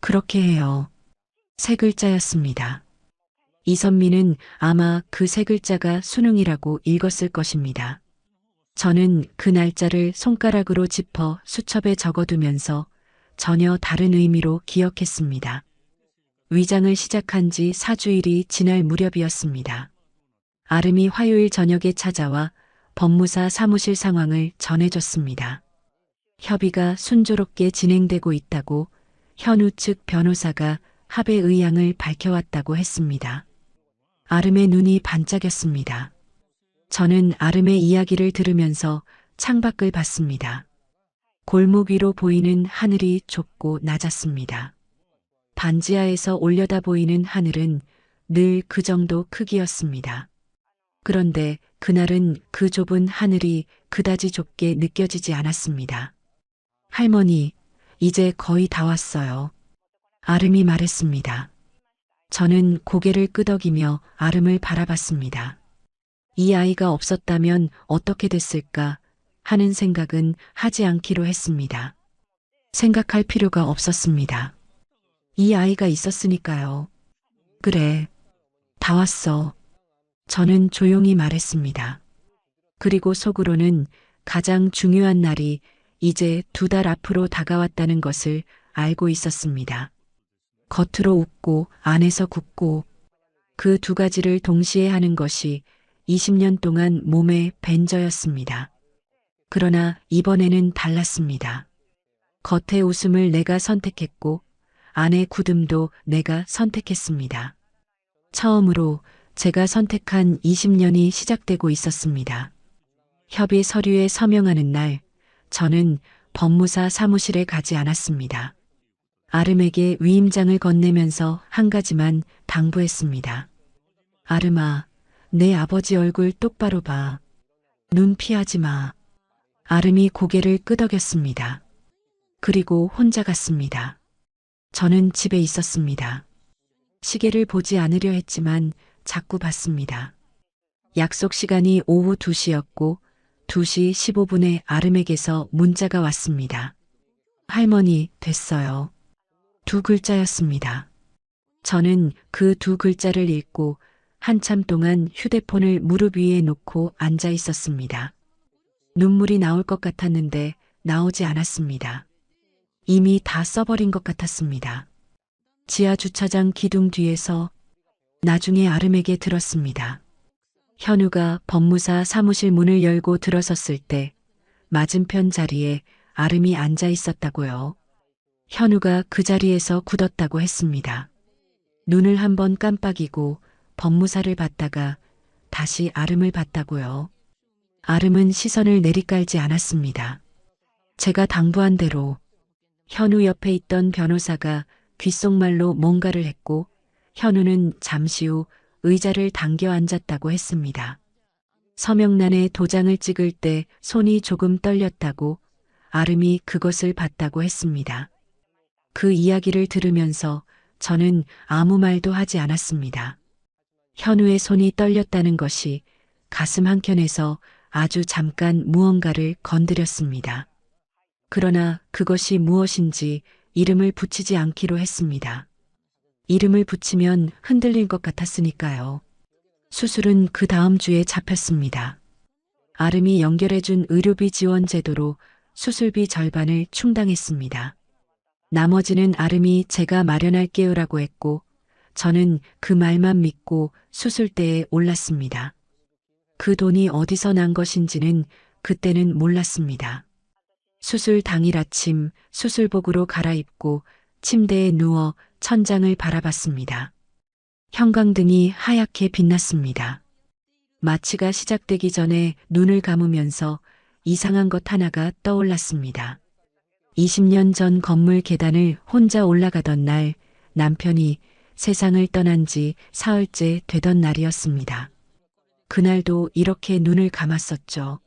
[SPEAKER 2] 그렇게 해요. 3글자였습니다. 이선미는 아마 그 3글자가 수능이라고 읽었을 것입니다. 저는 그 날짜를 손가락으로 짚어 수첩에 적어두면서 전혀 다른 의미로 기억했습니다. 위장을 시작한 지 4주일이 지날 무렵이었습니다. 아름이 화요일 저녁에 찾아와 법무사 사무실 상황을 전해줬습니다. 협의가 순조롭게 진행되고 있다고 현우 측 변호사가 합의 의향을 밝혀왔다고 했습니다. 아름의 눈이 반짝였습니다. 저는 아름의 이야기를 들으면서 창밖을 봤습니다. 골목 위로 보이는 하늘이 좁고 낮았습니다. 반지하에서 올려다 보이는 하늘은 늘 그 정도 크기였습니다. 그런데 그날은 그 좁은 하늘이 그다지 좁게 느껴지지 않았습니다. 할머니, 이제 거의 다 왔어요. 아름이 말했습니다. 저는 고개를 끄덕이며 아름을 바라봤습니다. 이 아이가 없었다면 어떻게 됐을까 하는 생각은 하지 않기로 했습니다. 생각할 필요가 없었습니다. 이 아이가 있었으니까요. 그래, 다 왔어. 저는 조용히 말했습니다. 그리고 속으로는 가장 중요한 날이 이제 2달 앞으로 다가왔다는 것을 알고 있었습니다. 겉으로 웃고 안에서 굳고 그 2가지를 동시에 하는 것이 20년 동안 몸에 밴저였습니다. 그러나 이번에는 달랐습니다. 겉의 웃음을 내가 선택했고 안의 굳음도 내가 선택했습니다. 처음으로 제가 선택한 20년이 시작되고 있었습니다. 협의 서류에 서명하는 날, 저는 법무사 사무실에 가지 않았습니다. 아름에게 위임장을 건네면서 한 가지만 당부했습니다. 아름아, 내 아버지 얼굴 똑바로 봐. 눈 피하지 마. 아름이 고개를 끄덕였습니다. 그리고 혼자 갔습니다. 저는 집에 있었습니다. 시계를 보지 않으려 했지만 자꾸 봤습니다. 약속 시간이 오후 2시였고 2시 15분에 아름에게서 문자가 왔습니다. 할머니, 됐어요. 2글자였습니다. 저는 그 2글자를 읽고 한참 동안 휴대폰을 무릎 위에 놓고 앉아 있었습니다. 눈물이 나올 것 같았는데 나오지 않았습니다. 이미 다 써버린 것 같았습니다. 지하 주차장 기둥 뒤에서 나중에 아름에게 들었습니다. 현우가 법무사 사무실 문을 열고 들어섰을 때 맞은편 자리에 아름이 앉아 있었다고요. 현우가 그 자리에서 굳었다고 했습니다. 눈을 한번 깜빡이고 법무사를 봤다가 다시 아름을 봤다고요. 아름은 시선을 내리깔지 않았습니다. 제가 당부한 대로 현우 옆에 있던 변호사가 귓속말로 뭔가를 했고 현우는 잠시 후 의자를 당겨 앉았다고 했습니다. 서명란에 도장을 찍을 때 손이 조금 떨렸다고 아름이 그것을 봤다고 했습니다. 그 이야기를 들으면서 저는 아무 말도 하지 않았습니다. 현우의 손이 떨렸다는 것이 가슴 한켠에서 아주 잠깐 무언가를 건드렸습니다. 그러나 그것이 무엇인지 이름을 붙이지 않기로 했습니다. 이름을 붙이면 흔들릴 것 같았으니까요. 수술은 그 다음 주에 잡혔습니다. 아름이 연결해준 의료비 지원 제도로 수술비 절반을 충당했습니다. 나머지는 아름이 제가 마련할게요라고 했고 저는 그 말만 믿고 수술대에 올랐습니다. 그 돈이 어디서 난 것인지는 그때는 몰랐습니다. 수술 당일 아침 수술복으로 갈아입고 침대에 누워 천장을 바라봤습니다. 형광등이 하얗게 빛났습니다. 마취가 시작되기 전에 눈을 감으면서 이상한 것 하나가 떠올랐습니다. 20년 전 건물 계단을 혼자 올라가던 날 남편이 세상을 떠난 지 사흘째 되던 날이었습니다. 그날도 이렇게 눈을 감았었죠.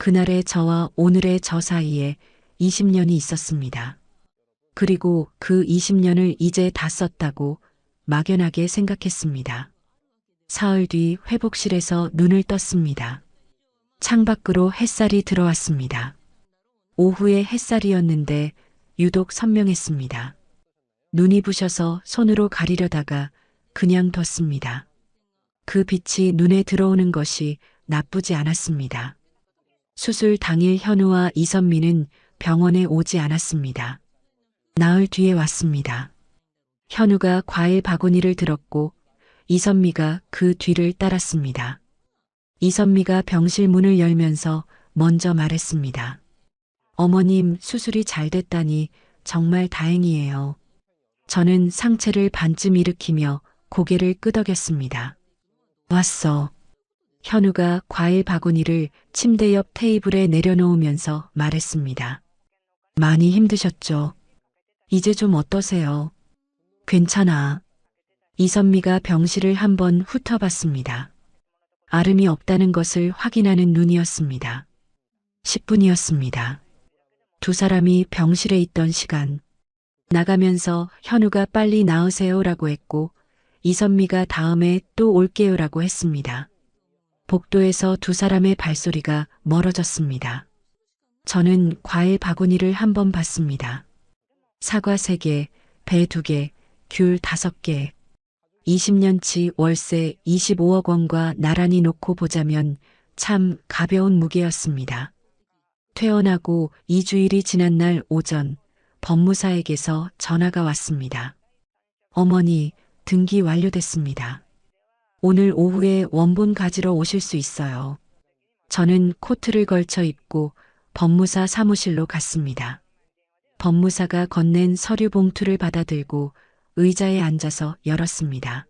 [SPEAKER 2] 그날의 저와 오늘의 저 사이에 20년이 있었습니다. 그리고 그 20년을 이제 다 썼다고 막연하게 생각했습니다. 사흘 뒤 회복실에서 눈을 떴습니다. 창밖으로 햇살이 들어왔습니다. 오후의 햇살이었는데 유독 선명했습니다. 눈이 부셔서 손으로 가리려다가 그냥 뒀습니다. 그 빛이 눈에 들어오는 것이 나쁘지 않았습니다. 수술 당일 현우와 이선미는 병원에 오지 않았습니다. 나흘 뒤에 왔습니다. 현우가 과일 바구니를 들었고 이선미가 그 뒤를 따랐습니다. 이선미가 병실 문을 열면서 먼저 말했습니다. 어머님, 수술이 잘 됐다니 정말 다행이에요. 저는 상체를 반쯤 일으키며 고개를 끄덕였습니다. 왔어. 현우가 과일 바구니를 침대 옆 테이블에 내려놓으면서 말했습니다. 많이 힘드셨죠? 이제 좀 어떠세요? 괜찮아. 이선미가 병실을 한번 훑어봤습니다. 아름이 없다는 것을 확인하는 눈이었습니다. 10분이었습니다. 두 사람이 병실에 있던 시간. 나가면서 현우가 빨리 나으세요라고 했고 이선미가 다음에 또 올게요라고 했습니다. 복도에서 두 사람의 발소리가 멀어졌습니다. 저는 과일 바구니를 한번 봤습니다. 사과 3개, 배 2개, 귤 5개. 20년치 월세 25억 원과 나란히 놓고 보자면 참 가벼운 무게였습니다. 퇴원하고 2주일이 지난 날 오전 법무사에게서 전화가 왔습니다. 어머니, 등기 완료됐습니다. 오늘 오후에 원본 가지러 오실 수 있어요. 저는 코트를 걸쳐 입고 법무사 사무실로 갔습니다. 법무사가 건넨 서류 봉투를 받아들고 의자에 앉아서 열었습니다.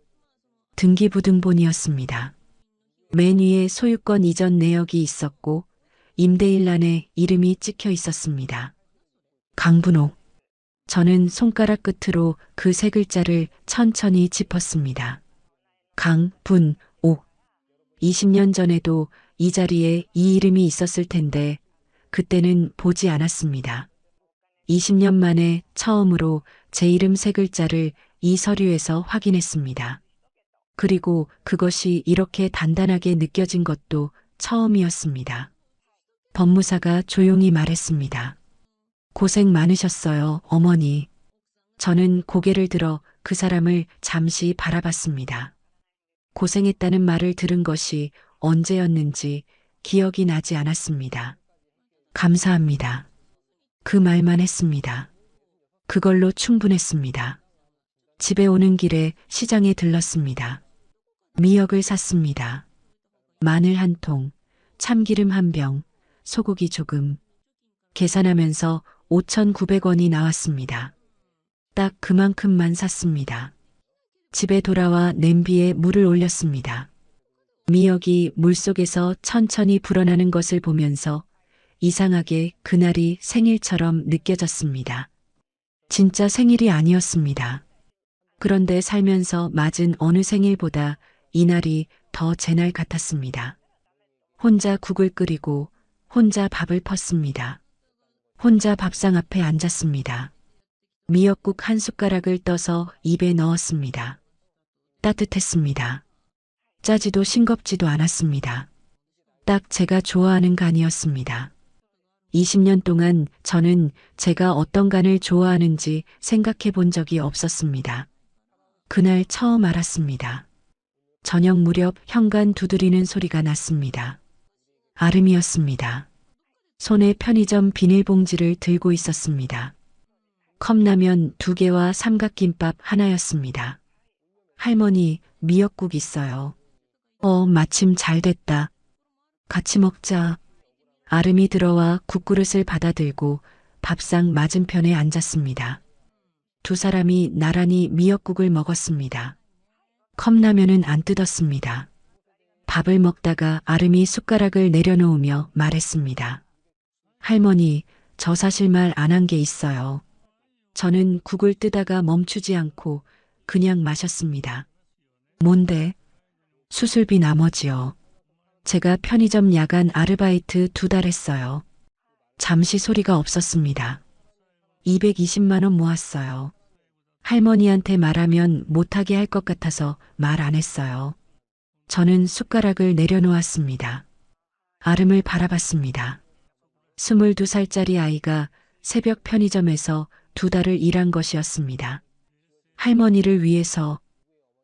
[SPEAKER 2] 등기부등본이었습니다. 맨 위에 소유권 이전 내역이 있었고 임대일란에 이름이 찍혀 있었습니다. 강분옥. 저는 손가락 끝으로 그 세 글자를 천천히 짚었습니다. 강분옥. 20년 전에도 이 자리에 이 이름이 있었을 텐데 그때는 보지 않았습니다. 20년 만에 처음으로 제 이름 세 글자를 이 서류에서 확인했습니다. 그리고 그것이 이렇게 단단하게 느껴진 것도 처음이었습니다. 법무사가 조용히 말했습니다. 고생 많으셨어요, 어머니. 저는 고개를 들어 그 사람을 잠시 바라봤습니다. 고생했다는 말을 들은 것이 언제였는지 기억이 나지 않았습니다. 감사합니다. 그 말만 했습니다. 그걸로 충분했습니다. 집에 오는 길에 시장에 들렀습니다. 미역을 샀습니다. 마늘 한 통, 참기름 한 병, 소고기 조금. 계산하면서 5,900원이 나왔습니다. 딱 그만큼만 샀습니다. 집에 돌아와 냄비에 물을 올렸습니다. 미역이 물속에서 천천히 불어나는 것을 보면서 이상하게 그날이 생일처럼 느껴졌습니다. 진짜 생일이 아니었습니다. 그런데 살면서 맞은 어느 생일보다 이날이 더 제 날 같았습니다. 혼자 국을 끓이고 혼자 밥을 펐습니다. 혼자 밥상 앞에 앉았습니다. 미역국 한 숟가락을 떠서 입에 넣었습니다. 따뜻했습니다. 짜지도 싱겁지도 않았습니다. 딱 제가 좋아하는 간이었습니다. 20년 동안 저는 제가 어떤 간을 좋아하는지 생각해 본 적이 없었습니다. 그날 처음 알았습니다. 저녁 무렵 현관 두드리는 소리가 났습니다. 아름이었습니다. 손에 편의점 비닐봉지를 들고 있었습니다. 컵라면 2개와 삼각김밥 하나였습니다. 할머니, 미역국 있어요. 마침 잘 됐다. 같이 먹자. 아름이 들어와 국그릇을 받아들고 밥상 맞은편에 앉았습니다. 두 사람이 나란히 미역국을 먹었습니다. 컵라면은 안 뜯었습니다. 밥을 먹다가 아름이 숟가락을 내려놓으며 말했습니다. 할머니, 저 사실 말 안 한 게 있어요. 저는 국을 뜨다가 멈추지 않고 그냥 마셨습니다. 뭔데? 수술비 나머지요. 제가 편의점 야간 아르바이트 2달 했어요. 잠시 소리가 없었습니다. 220만 원 모았어요. 할머니한테 말하면 못하게 할 것 같아서 말 안 했어요. 저는 숟가락을 내려놓았습니다. 아름을 바라봤습니다. 22살짜리 아이가 새벽 편의점에서 2달을 일한 것이었습니다. 할머니를 위해서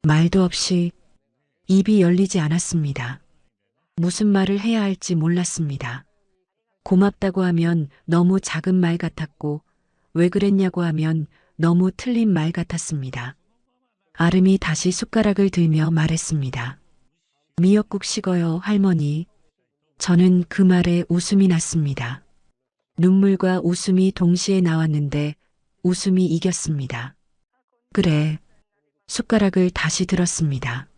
[SPEAKER 2] 말도 없이 입이 열리지 않았습니다. 무슨 말을 해야 할지 몰랐습니다. 고맙다고 하면 너무 작은 말 같았고 왜 그랬냐고 하면 너무 틀린 말 같았습니다. 아름이 다시 숟가락을 들며 말했습니다. 미역국 식어요, 할머니. 저는 그 말에 웃음이 났습니다. 눈물과 웃음이 동시에 나왔는데 웃음이 이겼습니다. 그래. 숟가락을 다시 들었습니다.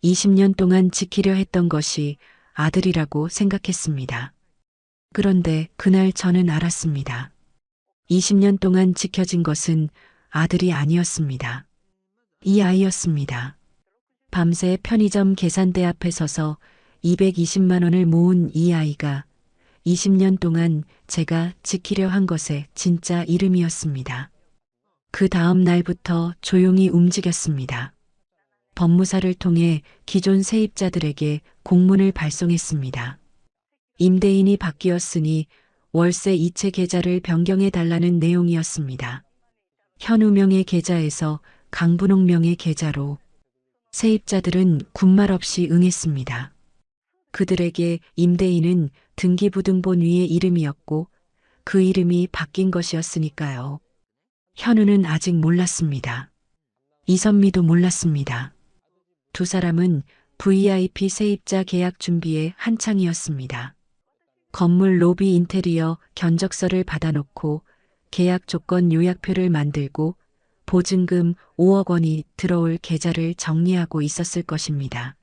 [SPEAKER 2] 20년 동안 지키려 했던 것이 아들이라고 생각했습니다. 그런데 그날 저는 알았습니다. 20년 동안 지켜진 것은 아들이 아니었습니다. 이 아이였습니다. 밤새 편의점 계산대 앞에 서서 220만 원을 모은 이 아이가 20년 동안 제가 지키려 한 것의 진짜 이름이었습니다. 그 다음 날부터 조용히 움직였습니다. 법무사를 통해 기존 세입자들에게 공문을 발송했습니다. 임대인이 바뀌었으니 월세 이체 계좌를 변경해 달라는 내용이었습니다. 현우명의 계좌에서 강분홍명의 계좌로. 세입자들은 군말 없이 응했습니다. 그들에게 임대인은 등기부등본 위의 이름이었고 그 이름이 바뀐 것이었으니까요. 현우는 아직 몰랐습니다. 이선미도 몰랐습니다. 두 사람은 VIP 세입자 계약 준비에 한창이었습니다. 건물 로비 인테리어 견적서를 받아놓고 계약 조건 요약표를 만들고 보증금 5억 원이 들어올 계좌를 정리하고 있었을 것입니다.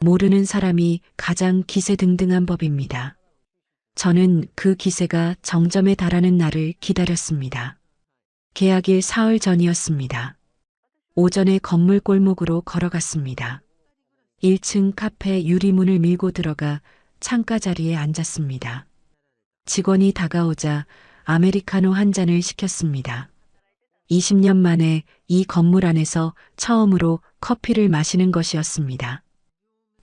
[SPEAKER 2] 모르는 사람이 가장 기세등등한 법입니다. 저는 그 기세가 정점에 달하는 날을 기다렸습니다. 계약일 사흘 전이었습니다. 오전에 건물 골목으로 걸어갔습니다. 1층 카페 유리문을 밀고 들어가 창가 자리에 앉았습니다. 직원이 다가오자 아메리카노 한 잔을 시켰습니다. 20년 만에 이 건물 안에서 처음으로 커피를 마시는 것이었습니다.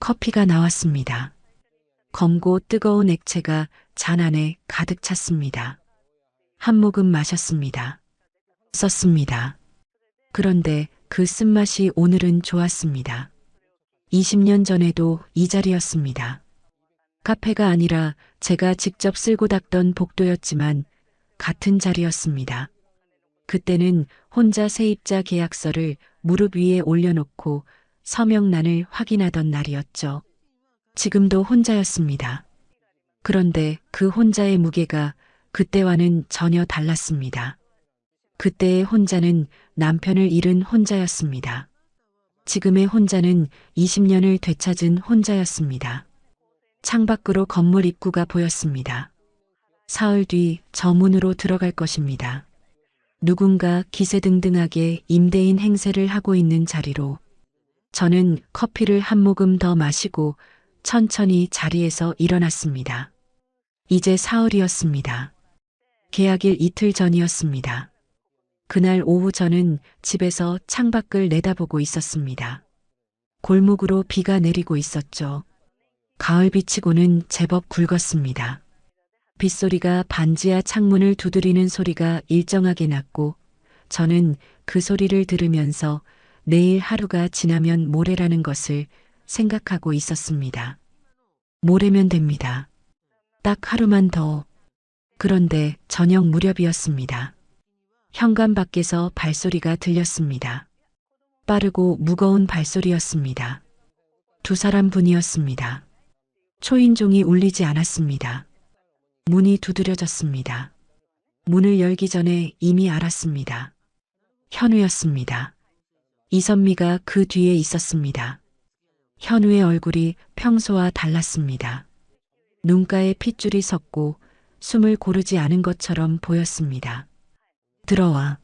[SPEAKER 2] 커피가 나왔습니다. 검고 뜨거운 액체가 잔 안에 가득 찼습니다. 한 모금 마셨습니다. 썼습니다. 그런데 그 쓴맛이 오늘은 좋았습니다. 20년 전에도 이 자리였습니다. 카페가 아니라 제가 직접 쓸고 닦던 복도였지만 같은 자리였습니다. 그때는 혼자 세입자 계약서를 무릎 위에 올려놓고 서명란을 확인하던 날이었죠. 지금도 혼자였습니다. 그런데 그 혼자의 무게가 그때와는 전혀 달랐습니다. 그때의 혼자는 남편을 잃은 혼자였습니다. 지금의 혼자는 20년을 되찾은 혼자였습니다. 창밖으로 건물 입구가 보였습니다. 사흘 뒤 저 문으로 들어갈 것입니다. 누군가 기세등등하게 임대인 행세를 하고 있는 자리로 저는 커피를 한 모금 더 마시고 천천히 자리에서 일어났습니다. 이제 사흘이었습니다. 계약일 이틀 전이었습니다. 그날 오후 저는 집에서 창밖을 내다보고 있었습니다. 골목으로 비가 내리고 있었죠. 가을비치고는 제법 굵었습니다. 빗소리가 반지하 창문을 두드리는 소리가 일정하게 났고 저는 그 소리를 들으면서 내일 하루가 지나면 모레라는 것을 생각하고 있었습니다. 모레면 됩니다. 딱 하루만 더. 그런데 저녁 무렵이었습니다. 현관 밖에서 발소리가 들렸습니다. 빠르고 무거운 발소리였습니다. 두 사람분이었습니다. 초인종이 울리지 않았습니다. 문이 두드려졌습니다. 문을 열기 전에 이미 알았습니다. 현우였습니다. 이선미가 그 뒤에 있었습니다. 현우의 얼굴이 평소와 달랐습니다. 눈가에 핏줄이 섰고 숨을 고르지 않은 것처럼 보였습니다. 들어와.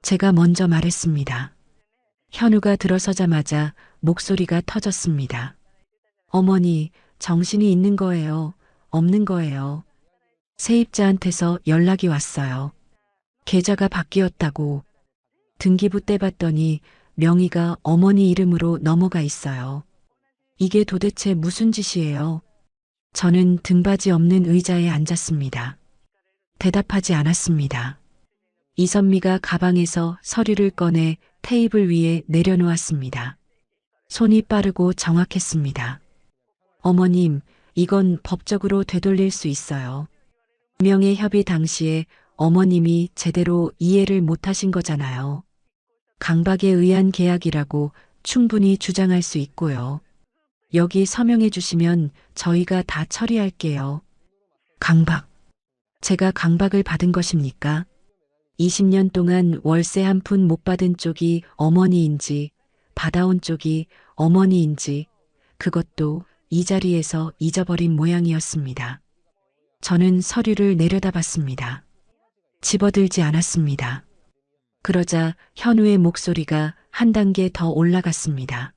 [SPEAKER 2] 제가 먼저 말했습니다. 현우가 들어서자마자 목소리가 터졌습니다. 어머니, 정신이 있는 거예요? 없는 거예요? 세입자한테서 연락이 왔어요. 계좌가 바뀌었다고. 등기부 떼봤더니 명의가 어머니 이름으로 넘어가 있어요. 이게 도대체 무슨 짓이에요? 저는 등받이 없는 의자에 앉았습니다. 대답하지 않았습니다. 이선미가 가방에서 서류를 꺼내 테이블 위에 내려놓았습니다. 손이 빠르고 정확했습니다. 어머님, 이건 법적으로 되돌릴 수 있어요. 명예협의 당시에 어머님이 제대로 이해를 못하신 거잖아요. 강박에 의한 계약이라고 충분히 주장할 수 있고요. 여기 서명해 주시면 저희가 다 처리할게요. 강박. 제가 강박을 받은 것입니까? 20년 동안 월세 한 푼 못 받은 쪽이 어머니인지 받아온 쪽이 어머니인지 그것도 이 자리에서 잊어버린 모양이었습니다. 저는 서류를 내려다봤습니다. 집어들지 않았습니다. 그러자 현우의 목소리가 한 단계 더 올라갔습니다.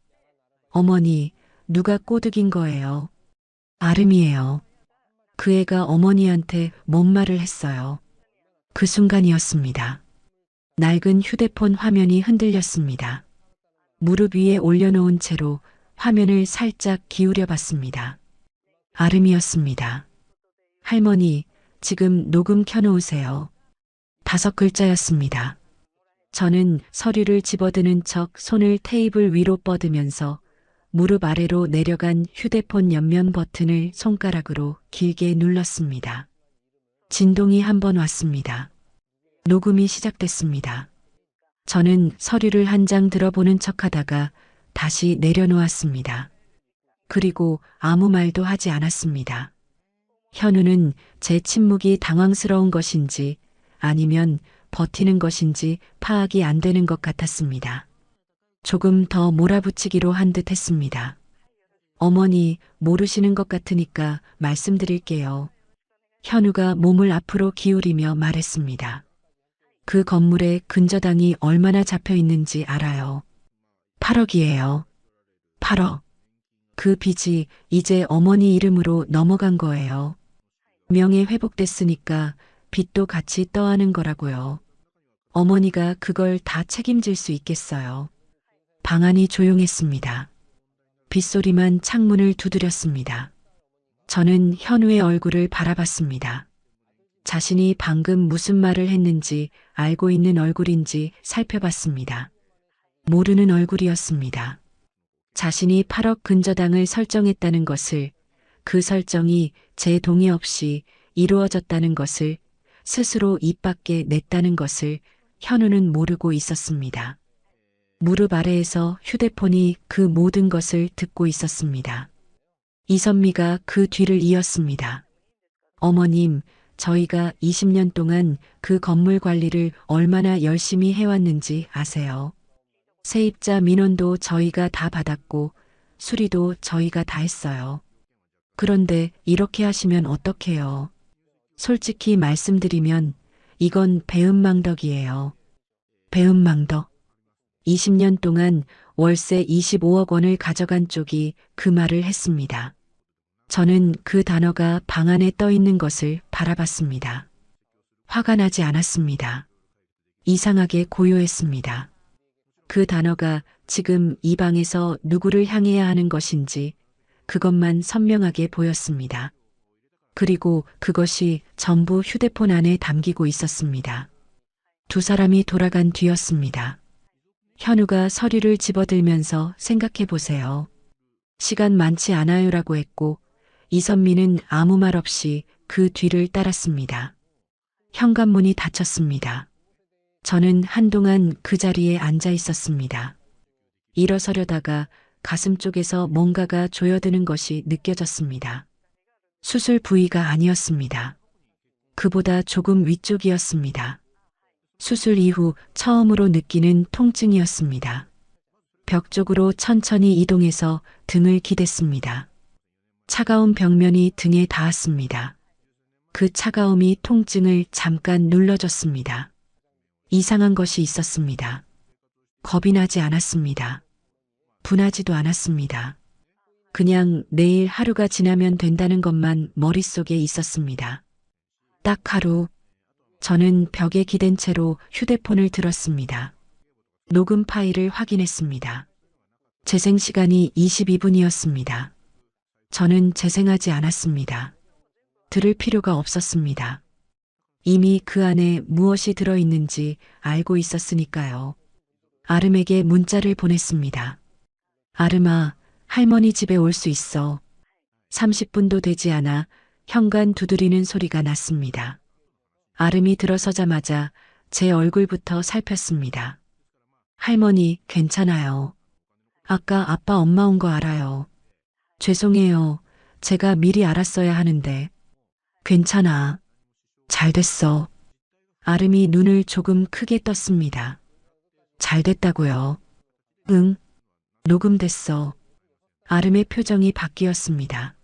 [SPEAKER 2] 어머니, 누가 꼬드긴 거예요? 아름이에요. 그 애가 어머니한테 뭔 말을 했어요. 그 순간이었습니다. 낡은 휴대폰 화면이 흔들렸습니다. 무릎 위에 올려놓은 채로 화면을 살짝 기울여 봤습니다. 아름이었습니다. 할머니, 지금 녹음 켜놓으세요. 5글자였습니다. 저는 서류를 집어드는 척 손을 테이블 위로 뻗으면서 무릎 아래로 내려간 휴대폰 옆면 버튼을 손가락으로 길게 눌렀습니다. 진동이 한 번 왔습니다. 녹음이 시작됐습니다. 저는 서류를 한 장 들어보는 척하다가 다시 내려놓았습니다. 그리고 아무 말도 하지 않았습니다. 현우는 제 침묵이 당황스러운 것인지 아니면 버티는 것인지 파악이 안 되는 것 같았습니다. 조금 더 몰아붙이기로 한 듯 했습니다. 어머니, 모르시는 것 같으니까 말씀드릴게요. 현우가 몸을 앞으로 기울이며 말했습니다. 그 건물에 근저당이 얼마나 잡혀 있는지 알아요. 8억이에요. 8억. 그 빚이 이제 어머니 이름으로 넘어간 거예요. 명예 회복됐으니까 빚도 같이 떠안은 거라고요. 어머니가 그걸 다 책임질 수 있겠어요. 방안이 조용했습니다. 빗소리만 창문을 두드렸습니다. 저는 현우의 얼굴을 바라봤습니다. 자신이 방금 무슨 말을 했는지 알고 있는 얼굴인지 살펴봤습니다. 모르는 얼굴이었습니다. 자신이 8억 근저당을 설정했다는 것을, 그 설정이 제 동의 없이 이루어졌다는 것을, 스스로 입 밖에 냈다는 것을 현우는 모르고 있었습니다. 무릎 아래에서 휴대폰이 그 모든 것을 듣고 있었습니다. 이선미가 그 뒤를 이었습니다. 어머님, 저희가 20년 동안 그 건물 관리를 얼마나 열심히 해왔는지 아세요? 세입자 민원도 저희가 다 받았고 수리도 저희가 다 했어요. 그런데 이렇게 하시면 어떡해요? 솔직히 말씀드리면 이건 배은망덕이에요. 배은망덕. 20년 동안 월세 25억 원을 가져간 쪽이 그 말을 했습니다. 저는 그 단어가 방 안에 떠 있는 것을 바라봤습니다. 화가 나지 않았습니다. 이상하게 고요했습니다. 그 단어가 지금 이 방에서 누구를 향해야 하는 것인지 그것만 선명하게 보였습니다. 그리고 그것이 전부 휴대폰 안에 담기고 있었습니다. 두 사람이 돌아간 뒤였습니다. 현우가 서류를 집어들면서 생각해 보세요. 시간 많지 않아요라고 했고 이선미는 아무 말 없이 그 뒤를 따랐습니다. 현관문이 닫혔습니다. 저는 한동안 그 자리에 앉아 있었습니다. 일어서려다가 가슴 쪽에서 뭔가가 조여드는 것이 느껴졌습니다. 수술 부위가 아니었습니다. 그보다 조금 위쪽이었습니다. 수술 이후 처음으로 느끼는 통증이었습니다. 벽 쪽으로 천천히 이동해서 등을 기댔습니다. 차가운 벽면이 등에 닿았습니다. 그 차가움이 통증을 잠깐 눌러줬습니다. 이상한 것이 있었습니다. 겁이 나지 않았습니다. 분하지도 않았습니다. 그냥 내일 하루가 지나면 된다는 것만 머릿속에 있었습니다. 딱 하루, 저는 벽에 기댄 채로 휴대폰을 들었습니다. 녹음 파일을 확인했습니다. 재생 시간이 22분이었습니다. 저는 재생하지 않았습니다. 들을 필요가 없었습니다. 이미 그 안에 무엇이 들어있는지 알고 있었으니까요. 아름에게 문자를 보냈습니다. 아름아, 할머니 집에 올 수 있어. 30분도 되지 않아 현관 두드리는 소리가 났습니다. 아름이 들어서자마자 제 얼굴부터 살폈습니다. 할머니, 괜찮아요. 아까 아빠 엄마 온 거 알아요. 죄송해요. 제가 미리 알았어야 하는데. 괜찮아. 잘 됐어. 아름이 눈을 조금 크게 떴습니다. 잘 됐다고요. 응. 녹음됐어. 아름의 표정이 바뀌었습니다.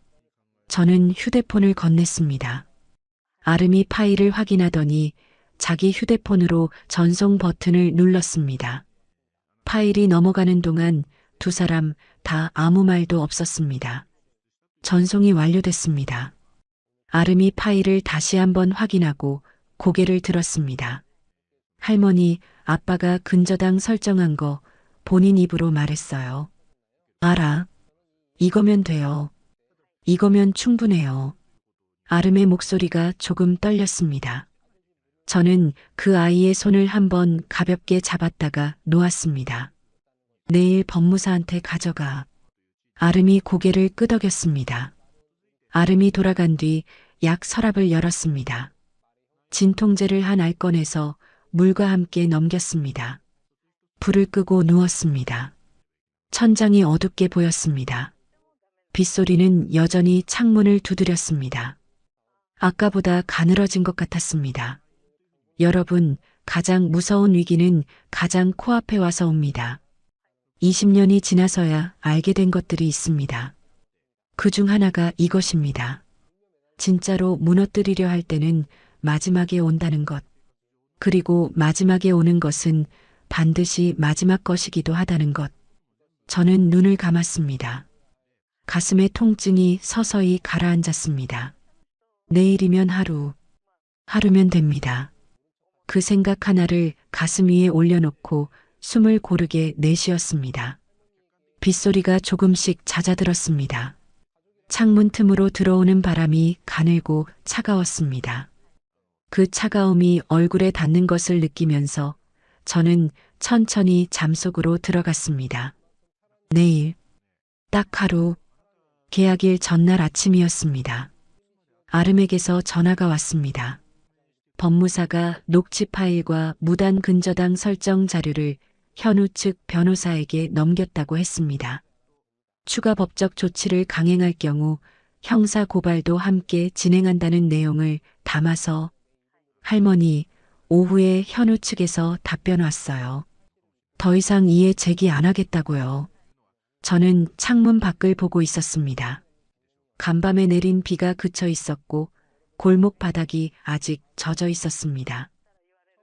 [SPEAKER 2] 저는 휴대폰을 건넸습니다. 아름이 파일을 확인하더니 자기 휴대폰으로 전송 버튼을 눌렀습니다. 파일이 넘어가는 동안 두 사람 다 아무 말도 없었습니다. 전송이 완료됐습니다. 아름이 파일을 다시 한번 확인하고 고개를 들었습니다. 할머니, 아빠가 근저당 설정한 거 본인 입으로 말했어요. 알아. 이거면 돼요. 이거면 충분해요. 아름의 목소리가 조금 떨렸습니다. 저는 그 아이의 손을 한번 가볍게 잡았다가 놓았습니다. 내일 법무사한테 가져가. 아름이 고개를 끄덕였습니다. 아름이 돌아간 뒤 약 서랍을 열었습니다. 진통제를 한 알 꺼내서 물과 함께 넘겼습니다. 불을 끄고 누웠습니다. 천장이 어둡게 보였습니다. 빗소리는 여전히 창문을 두드렸습니다. 아까보다 가늘어진 것 같았습니다. 여러분, 가장 무서운 위기는 가장 코앞에 와서 옵니다. 20년이 지나서야 알게 된 것들이 있습니다. 그 중 하나가 이것입니다. 진짜로 무너뜨리려 할 때는 마지막에 온다는 것. 그리고 마지막에 오는 것은 반드시 마지막 것이기도 하다는 것. 저는 눈을 감았습니다. 가슴의 통증이 서서히 가라앉았습니다. 내일이면 하루, 하루면 됩니다. 그 생각 하나를 가슴 위에 올려놓고 숨을 고르게 내쉬었습니다. 빗소리가 조금씩 잦아들었습니다. 창문 틈으로 들어오는 바람이 가늘고 차가웠습니다. 그 차가움이 얼굴에 닿는 것을 느끼면서 저는 천천히 잠속으로 들어갔습니다. 내일, 딱 하루, 계약일 전날 아침이었습니다. 아름에게서 전화가 왔습니다. 법무사가 녹취 파일과 무단 근저당 설정 자료를 현우 측 변호사에게 넘겼다고 했습니다. 추가 법적 조치를 강행할 경우 형사 고발도 함께 진행한다는 내용을 담아서 할머니, 오후에 현우 측에서 답변 왔어요. 더 이상 이해 제기 안 하겠다고요. 저는 창문 밖을 보고 있었습니다. 간밤에 내린 비가 그쳐 있었고 골목 바닥이 아직 젖어 있었습니다.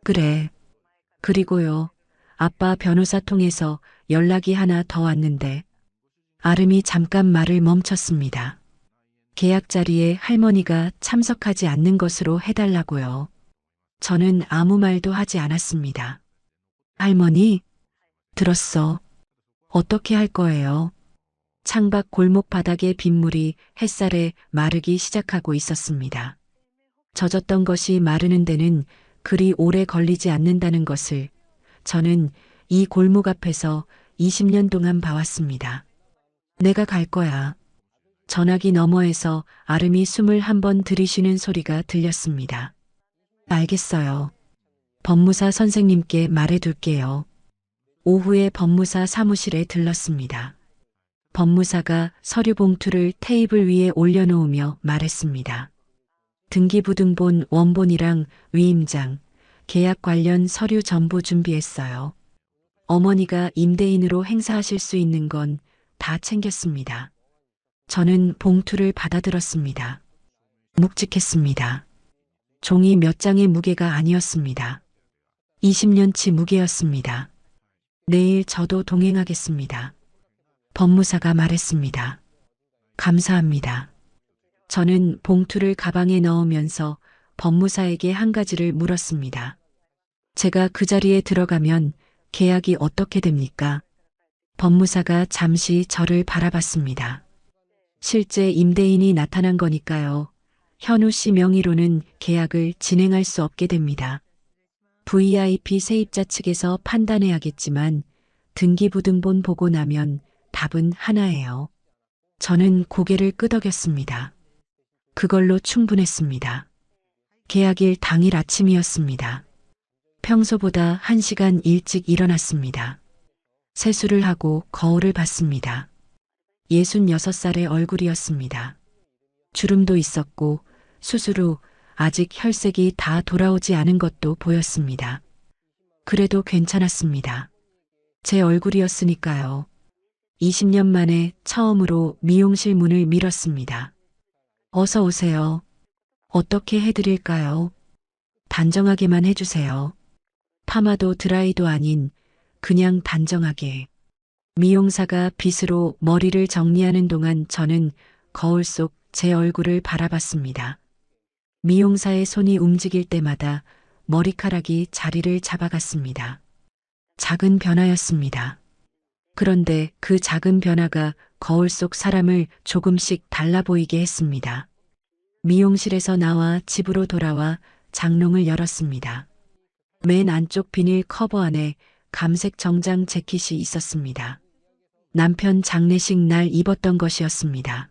[SPEAKER 2] 그래. 그리고요. 아빠 변호사 통해서 연락이 하나 더 왔는데 아름이 잠깐 말을 멈췄습니다. 계약 자리에 할머니가 참석하지 않는 것으로 해달라고요. 저는 아무 말도 하지 않았습니다. 할머니? 들었어. 어떻게 할 거예요? 창밖 골목 바닥의 빗물이 햇살에 마르기 시작하고 있었습니다. 젖었던 것이 마르는 데는 그리 오래 걸리지 않는다는 것을 저는 이 골목 앞에서 20년 동안 봐왔습니다. 내가 갈 거야. 전화기 너머에서 아름이 숨을 한번 들이쉬는 소리가 들렸습니다. 알겠어요. 법무사 선생님께 말해둘게요. 오후에 법무사 사무실에 들렀습니다. 법무사가 서류 봉투를 테이블 위에 올려놓으며 말했습니다. 등기부등본 원본이랑 위임장, 계약 관련 서류 전부 준비했어요. 어머니가 임대인으로 행사하실 수 있는 건 다 챙겼습니다. 저는 봉투를 받아들었습니다. 묵직했습니다. 종이 몇 장의 무게가 아니었습니다. 20년치 무게였습니다. 내일 저도 동행하겠습니다. 법무사가 말했습니다. 감사합니다. 저는 봉투를 가방에 넣으면서 법무사에게 한 가지를 물었습니다. 제가 그 자리에 들어가면 계약이 어떻게 됩니까? 법무사가 잠시 저를 바라봤습니다. 실제 임대인이 나타난 거니까요. 현우 씨 명의로는 계약을 진행할 수 없게 됩니다. VIP 세입자 측에서 판단해야겠지만 등기부등본 보고 나면 답은 하나예요. 저는 고개를 끄덕였습니다. 그걸로 충분했습니다. 계약일 당일 아침이었습니다. 평소보다 1시간 일찍 일어났습니다. 세수를 하고 거울을 봤습니다. 66살의 얼굴이었습니다. 주름도 있었고 수술 후 아직 혈색이 다 돌아오지 않은 것도 보였습니다. 그래도 괜찮았습니다. 제 얼굴이었으니까요. 20년 만에 처음으로 미용실 문을 밀었습니다. 어서 오세요. 어떻게 해드릴까요? 단정하게만 해주세요. 파마도 드라이도 아닌 그냥 단정하게. 미용사가 빗으로 머리를 정리하는 동안 저는 거울 속 제 얼굴을 바라봤습니다. 미용사의 손이 움직일 때마다 머리카락이 자리를 잡아갔습니다. 작은 변화였습니다. 그런데 그 작은 변화가 거울 속 사람을 조금씩 달라 보이게 했습니다. 미용실에서 나와 집으로 돌아와 장롱을 열었습니다. 맨 안쪽 비닐 커버 안에 감색 정장 재킷이 있었습니다. 남편 장례식 날 입었던 것이었습니다.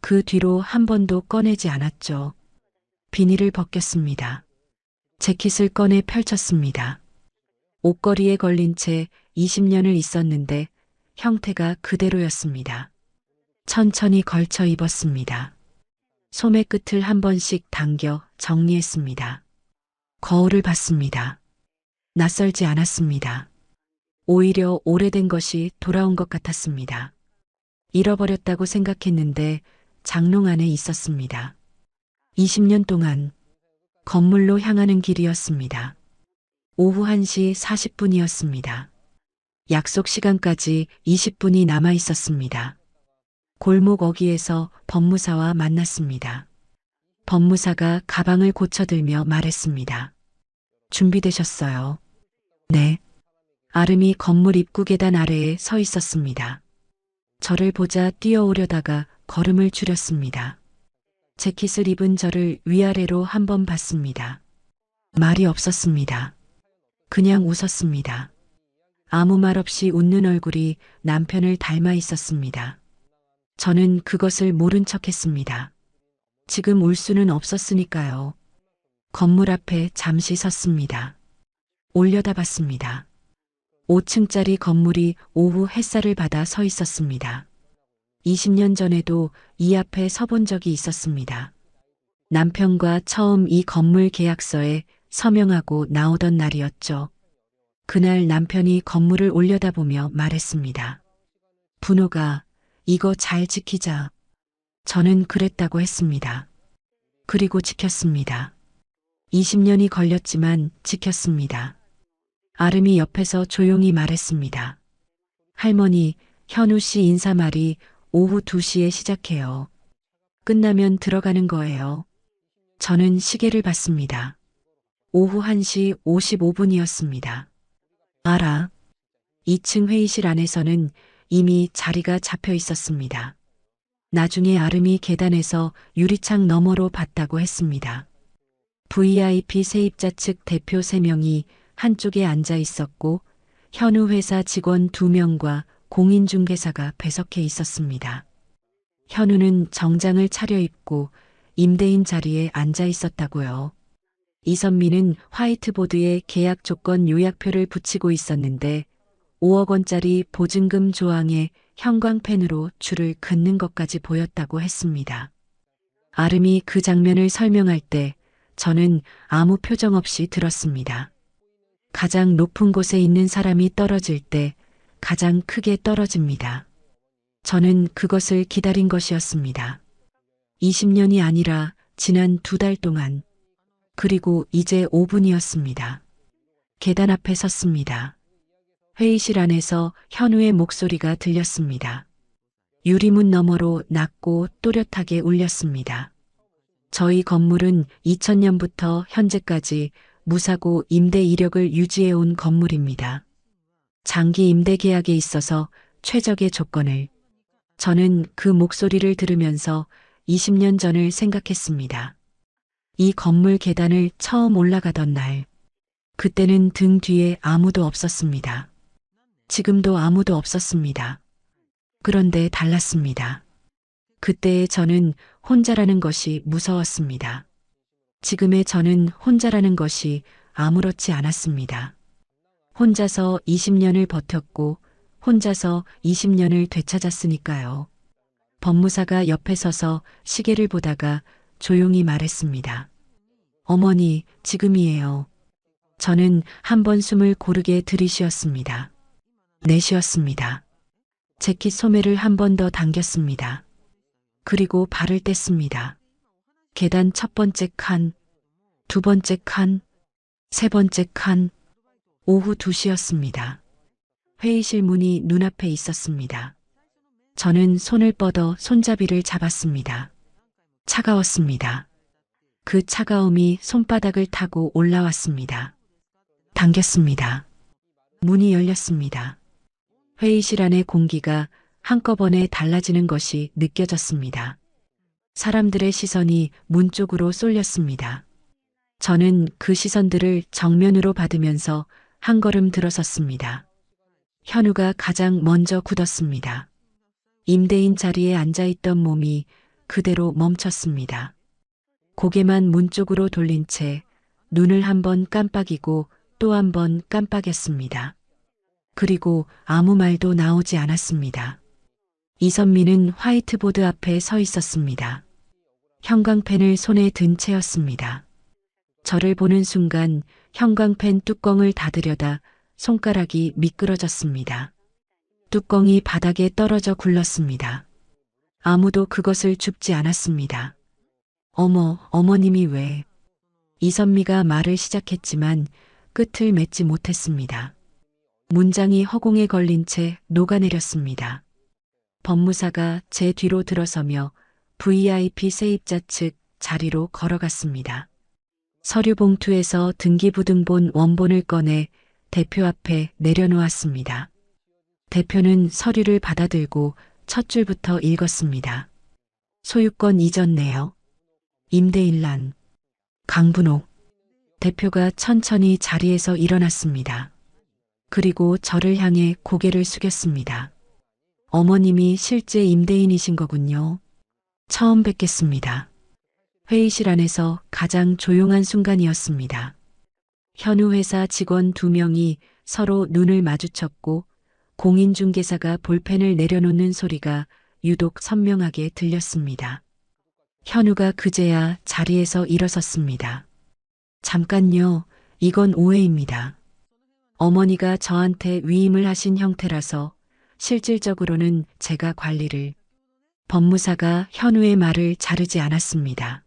[SPEAKER 2] 그 뒤로 한 번도 꺼내지 않았죠. 비닐을 벗겼습니다. 재킷을 꺼내 펼쳤습니다. 옷걸이에 걸린 채 20년을 있었는데 형태가 그대로였습니다. 천천히 걸쳐 입었습니다. 소매 끝을 한 번씩 당겨 정리했습니다. 거울을 봤습니다. 낯설지 않았습니다. 오히려 오래된 것이 돌아온 것 같았습니다. 잃어버렸다고 생각했는데 장롱 안에 있었습니다. 20년 동안 건물로 향하는 길이었습니다. 오후 1시 40분이었습니다. 약속 시간까지 20분이 남아 있었습니다. 골목 어귀에서 법무사와 만났습니다. 법무사가 가방을 고쳐들며 말했습니다. 준비되셨어요? 네. 아름이 건물 입구 계단 아래에 서 있었습니다. 저를 보자 뛰어오려다가 걸음을 줄였습니다. 재킷을 입은 저를 위아래로 한번 봤습니다. 말이 없었습니다. 그냥 웃었습니다. 아무 말 없이 웃는 얼굴이 남편을 닮아 있었습니다. 저는 그것을 모른 척했습니다. 지금 울 수는 없었으니까요. 건물 앞에 잠시 섰습니다. 올려다봤습니다. 5층짜리 건물이 오후 햇살을 받아 서 있었습니다. 20년 전에도 이 앞에 서본 적이 있었습니다. 남편과 처음 이 건물 계약서에 서명하고 나오던 날이었죠. 그날 남편이 건물을 올려다보며 말했습니다. 분호가 이거 잘 지키자. 저는 그랬다고 했습니다. 그리고 지켰습니다. 20년이 걸렸지만 지켰습니다. 아름이 옆에서 조용히 말했습니다. 할머니, 현우 씨 인사말이 오후 2시에 시작해요. 끝나면 들어가는 거예요. 저는 시계를 봤습니다. 오후 1시 55분이었습니다. 알아. 2층 회의실 안에서는 이미 자리가 잡혀 있었습니다. 나중에 아름이 계단에서 유리창 너머로 봤다고 했습니다. VIP 세입자 측 대표 3명이 한쪽에 앉아 있었고 현우 회사 직원 2명과 공인중개사가 배석해 있었습니다. 현우는 정장을 차려입고 임대인 자리에 앉아 있었다고요. 이선미는 화이트보드에 계약 조건 요약표를 붙이고 있었는데 5억 원짜리 보증금 조항에 형광펜으로 줄을 긋는 것까지 보였다고 했습니다. 아름이 그 장면을 설명할 때 저는 아무 표정 없이 들었습니다. 가장 높은 곳에 있는 사람이 떨어질 때 가장 크게 떨어집니다. 저는 그것을 기다린 것이었습니다. 20년이 아니라 지난 2달 동안, 그리고 이제 5분이었습니다. 계단 앞에 섰습니다. 회의실 안에서 현우의 목소리가 들렸습니다. 유리문 너머로 낮고 또렷하게 울렸습니다. 저희 건물은 2000년부터 현재까지 무사고 임대 이력을 유지해온 건물입니다. 장기 임대 계약에 있어서 최적의 조건을. 저는 그 목소리를 들으면서 20년 전을 생각했습니다. 이 건물 계단을 처음 올라가던 날. 그때는 등 뒤에 아무도 없었습니다. 지금도 아무도 없었습니다. 그런데 달랐습니다. 그때의 저는 혼자라는 것이 무서웠습니다. 지금의 저는 혼자라는 것이 아무렇지 않았습니다. 혼자서 20년을 버텼고 혼자서 20년을 되찾았으니까요. 법무사가 옆에 서서 시계를 보다가 조용히 말했습니다. 어머니, 지금이에요. 저는 한 번 숨을 고르게 들이쉬었습니다. 내쉬었습니다. 재킷 소매를 한 번 더 당겼습니다. 그리고 발을 뗐습니다. 계단 첫 번째 칸, 두 번째 칸, 세 번째 칸, 오후 2시였습니다. 회의실 문이 눈앞에 있었습니다. 저는 손을 뻗어 손잡이를 잡았습니다. 차가웠습니다. 그 차가움이 손바닥을 타고 올라왔습니다. 당겼습니다. 문이 열렸습니다. 회의실 안의 공기가 한꺼번에 달라지는 것이 느껴졌습니다. 사람들의 시선이 문 쪽으로 쏠렸습니다. 저는 그 시선들을 정면으로 받으면서 한 걸음 들어섰습니다. 현우가 가장 먼저 굳었습니다. 임대인 자리에 앉아있던 몸이 그대로 멈췄습니다. 고개만 문 쪽으로 돌린 채 눈을 한 번 깜빡이고 또 한 번 깜빡였습니다. 그리고 아무 말도 나오지 않았습니다. 이선미는 화이트보드 앞에 서 있었습니다. 형광펜을 손에 든 채였습니다. 저를 보는 순간 형광펜 뚜껑을 닫으려다 손가락이 미끄러졌습니다. 뚜껑이 바닥에 떨어져 굴렀습니다. 아무도 그것을 줍지 않았습니다. 어머님이 왜? 이선미가 말을 시작했지만 끝을 맺지 못했습니다. 문장이 허공에 걸린 채 녹아내렸습니다. 법무사가 제 뒤로 들어서며 VIP 세입자 측 자리로 걸어갔습니다. 서류 봉투에서 등기부등본 원본을 꺼내 대표 앞에 내려놓았습니다. 대표는 서류를 받아들고 첫 줄부터 읽었습니다. 소유권 이전 내역. 임대인란. 강분옥. 대표가 천천히 자리에서 일어났습니다. 그리고 저를 향해 고개를 숙였습니다. 어머님이 실제 임대인이신 거군요. 처음 뵙겠습니다. 회의실 안에서 가장 조용한 순간이었습니다. 현우 회사 직원 2명이 서로 눈을 마주쳤고 공인중개사가 볼펜을 내려놓는 소리가 유독 선명하게 들렸습니다. 현우가 그제야 자리에서 일어섰습니다. 잠깐요, 이건 오해입니다. 어머니가 저한테 위임을 하신 형태라서 실질적으로는 제가 관리를. 법무사가 현우의 말을 자르지 않았습니다.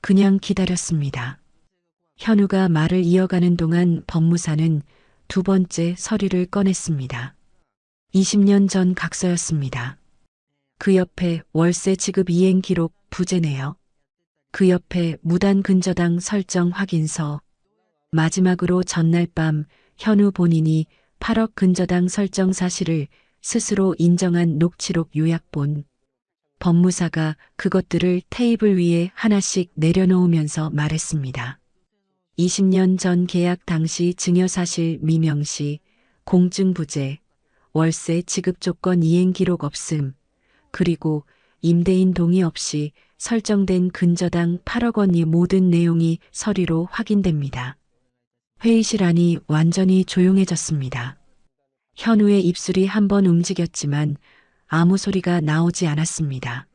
[SPEAKER 2] 그냥 기다렸습니다. 현우가 말을 이어가는 동안 법무사는 2번째 서류를 꺼냈습니다. 20년 전 각서였습니다. 그 옆에 월세 지급 이행 기록 부재네요. 그 옆에 무단 근저당 설정 확인서. 마지막으로 전날 밤 현우 본인이 8억 근저당 설정 사실을 스스로 인정한 녹취록 요약본. 법무사가 그것들을 테이블 위에 하나씩 내려놓으면서 말했습니다. 20년 전 계약 당시 증여사실 미명시, 공증부재, 월세 지급 조건 이행 기록 없음, 그리고 임대인 동의 없이 설정된 근저당 8억 원이 모든 내용이 서류로 확인됩니다. 회의실 안이 완전히 조용해졌습니다. 현우의 입술이 한번 움직였지만 아무 소리가 나오지 않았습니다.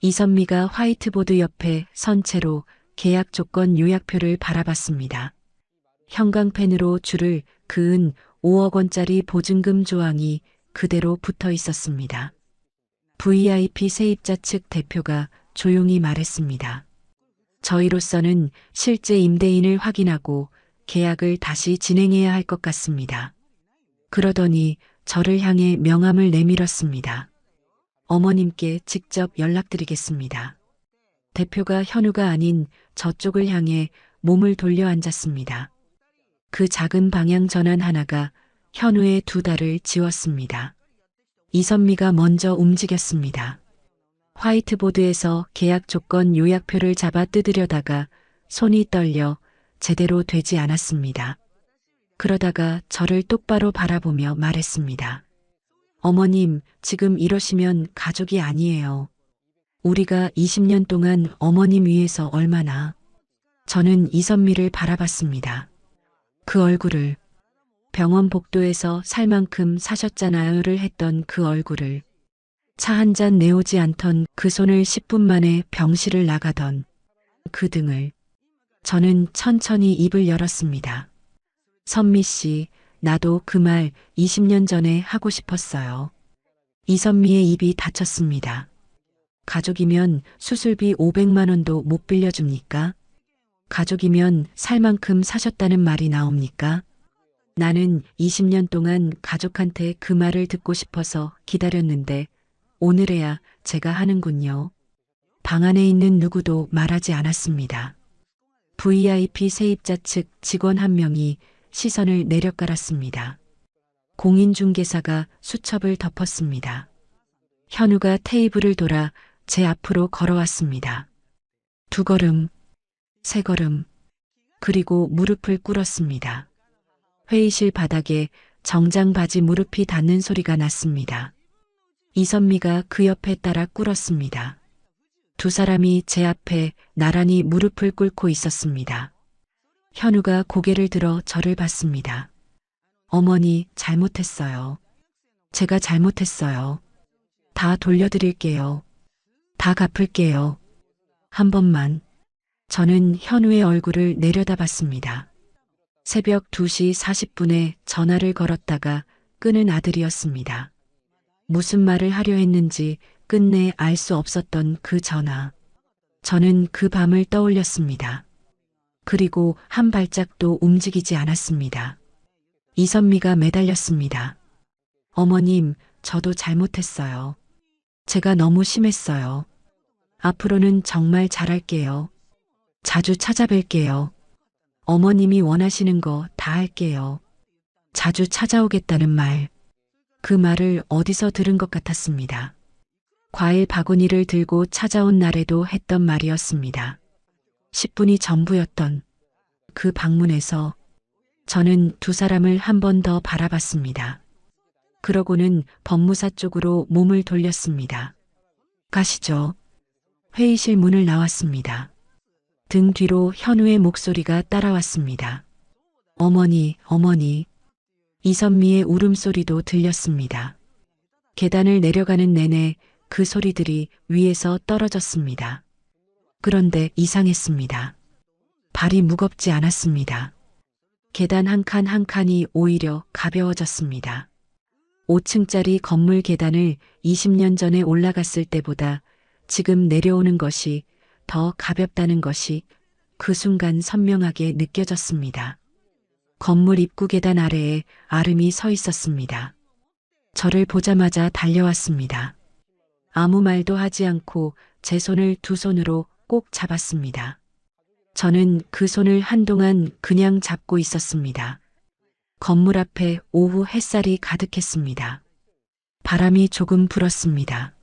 [SPEAKER 2] 이선미가 화이트보드 옆에 선 채로 계약 조건 요약표를 바라봤습니다. 형광펜으로 줄을 그은 5억 원짜리 보증금 조항이 그대로 붙어 있었습니다. VIP 세입자 측 대표가 조용히 말했습니다. 저희로서는 실제 임대인을 확인하고 계약을 다시 진행해야 할 것 같습니다. 그러더니 저를 향해 명함을 내밀었습니다. 어머님께 직접 연락드리겠습니다. 대표가 현우가 아닌 저쪽을 향해 몸을 돌려 앉았습니다. 그 작은 방향 전환 하나가 현우의 2달을 지웠습니다. 이선미가 먼저 움직였습니다. 화이트보드에서 계약 조건 요약표를 잡아 뜯으려다가 손이 떨려 제대로 되지 않았습니다. 그러다가 저를 똑바로 바라보며 말했습니다. 어머님, 지금 이러시면 가족이 아니에요. 우리가 20년 동안 어머님 위해서 얼마나. 저는 이선미를 바라봤습니다. 그 얼굴을, 병원 복도에서 살 만큼 사셨잖아요를 했던 그 얼굴을, 차 한 잔 내오지 않던 그 손을 10분 만에 병실을 나가던 그 등을. 저는 천천히 입을 열었습니다. 선미 씨, 나도 그 말 20년 전에 하고 싶었어요. 이선미의 입이 닫혔습니다. 가족이면 수술비 500만 원도 못 빌려줍니까? 가족이면 살 만큼 사셨다는 말이 나옵니까? 나는 20년 동안 가족한테 그 말을 듣고 싶어서 기다렸는데 오늘에야 제가 하는군요. 방 안에 있는 누구도 말하지 않았습니다. VIP 세입자 측 직원 한 명이 시선을 내려깔았습니다. 공인중개사가 수첩을 덮었습니다. 현우가 테이블을 돌아 제 앞으로 걸어왔습니다. 2걸음, 3걸음, 그리고 무릎을 꿇었습니다. 회의실 바닥에 정장 바지 무릎이 닿는 소리가 났습니다. 이선미가 그 옆에 따라 꿇었습니다. 2 사람이 제 앞에 나란히 무릎을 꿇고 있었습니다. 현우가 고개를 들어 저를 봤습니다. 어머니, 잘못했어요. 제가 잘못했어요. 다 돌려드릴게요. 다 갚을게요. 한 번만. 저는 현우의 얼굴을 내려다봤습니다. 새벽 2시 40분에 전화를 걸었다가 끄는 아들이었습니다. 무슨 말을 하려 했는지 끝내 알 수 없었던 그 전화. 저는 그 밤을 떠올렸습니다. 그리고 한 발짝도 움직이지 않았습니다. 이선미가 매달렸습니다. 어머님, 저도 잘못했어요. 제가 너무 심했어요. 앞으로는 정말 잘할게요. 자주 찾아뵐게요. 어머님이 원하시는 거 다 할게요. 자주 찾아오겠다는 말. 그 말을 어디서 들은 것 같았습니다. 과일 바구니를 들고 찾아온 날에도 했던 말이었습니다. 10분이 전부였던 그 방문에서 저는 2 사람을 한 번 더 바라봤습니다. 그러고는 법무사 쪽으로 몸을 돌렸습니다. 가시죠. 회의실 문을 나왔습니다. 등 뒤로 현우의 목소리가 따라왔습니다. 어머니, 어머니. 이선미의 울음소리도 들렸습니다. 계단을 내려가는 내내 그 소리들이 위에서 떨어졌습니다. 그런데 이상했습니다. 발이 무겁지 않았습니다. 계단 한 칸 한 칸이 오히려 가벼워졌습니다. 5층짜리 건물 계단을 20년 전에 올라갔을 때보다 지금 내려오는 것이 더 가볍다는 것이 그 순간 선명하게 느껴졌습니다. 건물 입구 계단 아래에 아름이 서 있었습니다. 저를 보자마자 달려왔습니다. 아무 말도 하지 않고 제 손을 두 손으로 꼭 잡았습니다. 저는 그 손을 한동안 그냥 잡고 있었습니다. 건물 앞에 오후 햇살이 가득했습니다. 바람이 조금 불었습니다.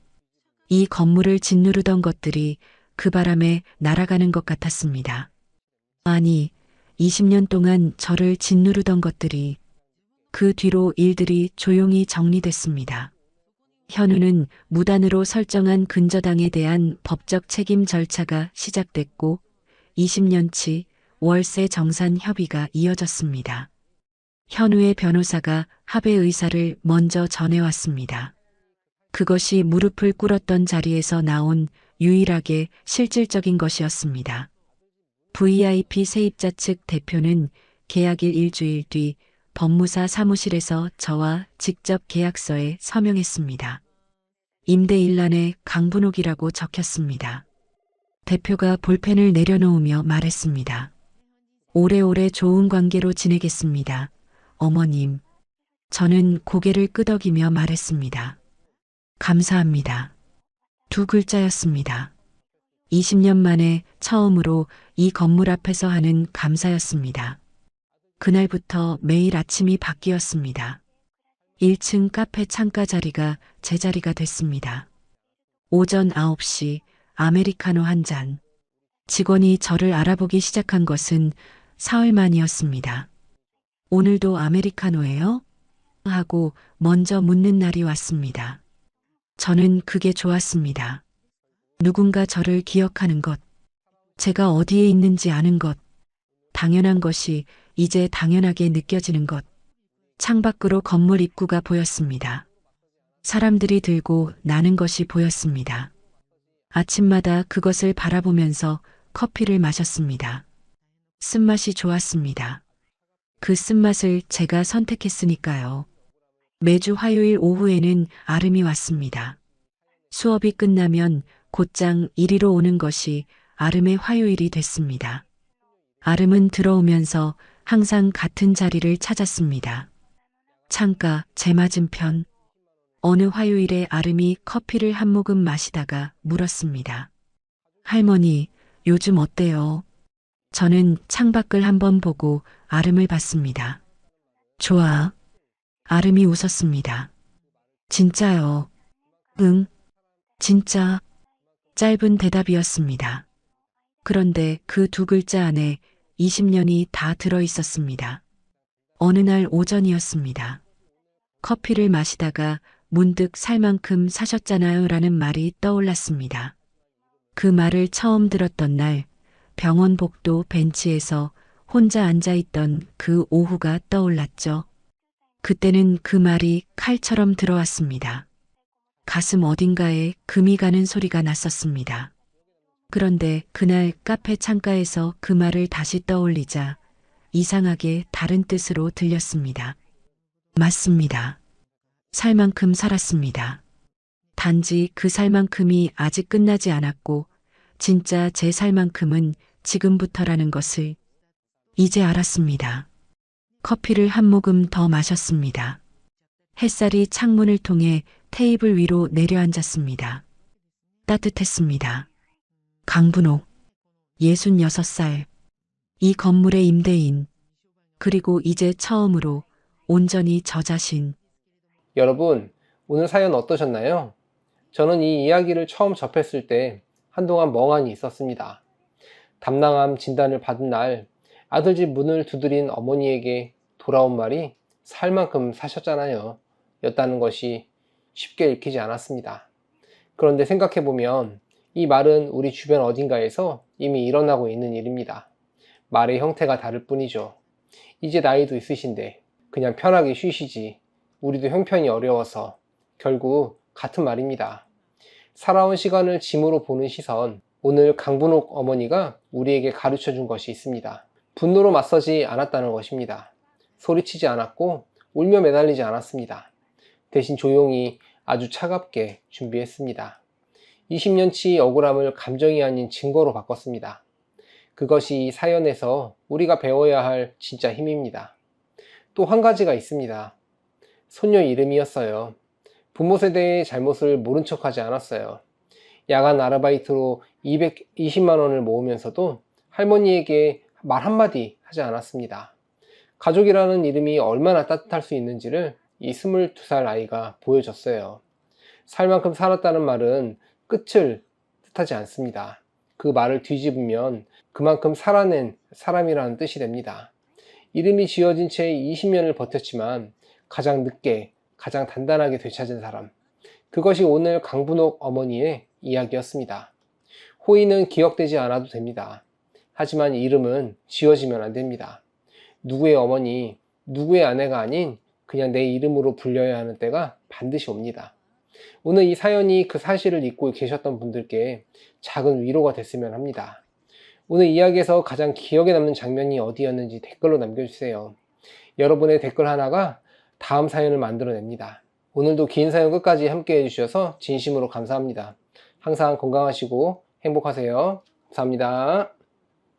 [SPEAKER 2] 이 건물을 짓누르던 것들이 그 바람에 날아가는 것 같았습니다. 아니, 20년 동안 저를 짓누르던 것들이 그 뒤로 일들이 조용히 정리됐습니다. 현우는 무단으로 설정한 근저당에 대한 법적 책임 절차가 시작됐고 20년치 월세 정산 협의가 이어졌습니다. 현우의 변호사가 합의 의사를 먼저 전해왔습니다. 그것이 무릎을 꿇었던 자리에서 나온 유일하게 실질적인 것이었습니다. VIP 세입자 측 대표는 계약일 일주일 뒤 법무사 사무실에서 저와 직접 계약서에 서명했습니다. 임대일란에 강분옥이라고 적혔습니다. 대표가 볼펜을 내려놓으며 말했습니다. 오래오래 좋은 관계로 지내겠습니다. 어머님. 저는 고개를 끄덕이며 말했습니다. 감사합니다. 두 글자였습니다. 20년 만에 처음으로 이 건물 앞에서 하는 감사였습니다. 그날부터 매일 아침이 바뀌었습니다. 1층 카페 창가 자리가 제 자리가 됐습니다. 오전 9시 아메리카노 한 잔. 직원이 저를 알아보기 시작한 것은 사흘 만이었습니다. 오늘도 아메리카노예요? 하고 먼저 묻는 날이 왔습니다. 저는 그게 좋았습니다. 누군가 저를 기억하는 것, 제가 어디에 있는지 아는 것, 당연한 것이 이제 당연하게 느껴지는 것. 창밖으로 건물 입구가 보였습니다. 사람들이 들고 나는 것이 보였습니다. 아침마다 그것을 바라보면서 커피를 마셨습니다. 쓴맛이 좋았습니다. 그 쓴맛을 제가 선택했으니까요. 매주 화요일 오후에는 아름이 왔습니다. 수업이 끝나면 곧장 이리로 오는 것이 아름의 화요일이 됐습니다. 아름은 들어오면서 항상 같은 자리를 찾았습니다. 창가 제 맞은편. 어느 화요일에 아름이 커피를 한 모금 마시다가 물었습니다. 할머니, 요즘 어때요? 저는 창밖을 한번 보고 아름을 봤습니다. 좋아. 아름이 웃었습니다. 진짜요? 응, 진짜. 짧은 대답이었습니다. 그런데 그 두 글자 안에 20년이 다 들어 있었습니다. 어느 날 오전이었습니다. 커피를 마시다가 문득 살 만큼 사셨잖아요 라는 말이 떠올랐습니다. 그 말을 처음 들었던 날 병원 복도 벤치에서 혼자 앉아있던 그 오후가 떠올랐죠. 그때는 그 말이 칼처럼 들어왔습니다. 가슴 어딘가에 금이 가는 소리가 났었습니다. 그런데 그날 카페 창가에서 그 말을 다시 떠올리자 이상하게 다른 뜻으로 들렸습니다. 맞습니다. 살 만큼 살았습니다. 단지 그 살만큼이 아직 끝나지 않았고 진짜 제 살만큼은 지금부터라는 것을 이제 알았습니다. 커피를 한 모금 더 마셨습니다. 햇살이 창문을 통해 테이블 위로 내려앉았습니다. 따뜻했습니다. 강분옥, 66살. 이 건물의 임대인. 그리고 이제 처음으로 온전히 저 자신.
[SPEAKER 4] 여러분, 오늘 사연 어떠셨나요? 저는 이 이야기를 처음 접했을 때 한동안 멍하니 있었습니다. 담낭암 진단을 받은 날 아들 집 문을 두드린 어머니에게 돌아온 말이 살 만큼 사셨잖아요 였다는 것이 쉽게 읽히지 않았습니다. 그런데 생각해보면 이 말은 우리 주변 어딘가에서 이미 일어나고 있는 일입니다. 말의 형태가 다를 뿐이죠. 이제 나이도 있으신데 그냥 편하게 쉬시지. 우리도 형편이 어려워서. 결국 같은 말입니다. 살아온 시간을 짐으로 보는 시선. 오늘 강분옥 어머니가 우리에게 가르쳐 준 것이 있습니다. 분노로 맞서지 않았다는 것입니다. 소리치지 않았고 울며 매달리지 않았습니다. 대신 조용히 아주 차갑게 준비했습니다. 20년치 억울함을 감정이 아닌 증거로 바꿨습니다. 그것이 이 사연에서 우리가 배워야 할 진짜 힘입니다. 또 한 가지가 있습니다. 소녀 이름이었어요. 부모 세대의 잘못을 모른 척하지 않았어요. 야간 아르바이트로 220만 원을 모으면서도 할머니에게 말 한마디 하지 않았습니다. 가족이라는 이름이 얼마나 따뜻할 수 있는지를 이 22살 아이가 보여줬어요. 살 만큼 살았다는 말은 끝을 뜻하지 않습니다. 그 말을 뒤집으면 그만큼 살아낸 사람이라는 뜻이 됩니다. 이름이 지어진 채 20년을 버텼지만 가장 늦게, 가장 단단하게 되찾은 사람. 그것이 오늘 강분옥 어머니의 이야기였습니다. 호의는 기억되지 않아도 됩니다. 하지만 이름은 지어지면 안 됩니다. 누구의 어머니, 누구의 아내가 아닌 그냥 내 이름으로 불려야 하는 때가 반드시 옵니다. 오늘 이 사연이 그 사실을 잊고 계셨던 분들께 작은 위로가 됐으면 합니다. 오늘 이야기에서 가장 기억에 남는 장면이 어디였는지 댓글로 남겨주세요. 여러분의 댓글 하나가 다음 사연을 만들어냅니다. 오늘도 긴 사연 끝까지 함께 해주셔서 진심으로 감사합니다. 항상 건강하시고 행복하세요. 감사합니다.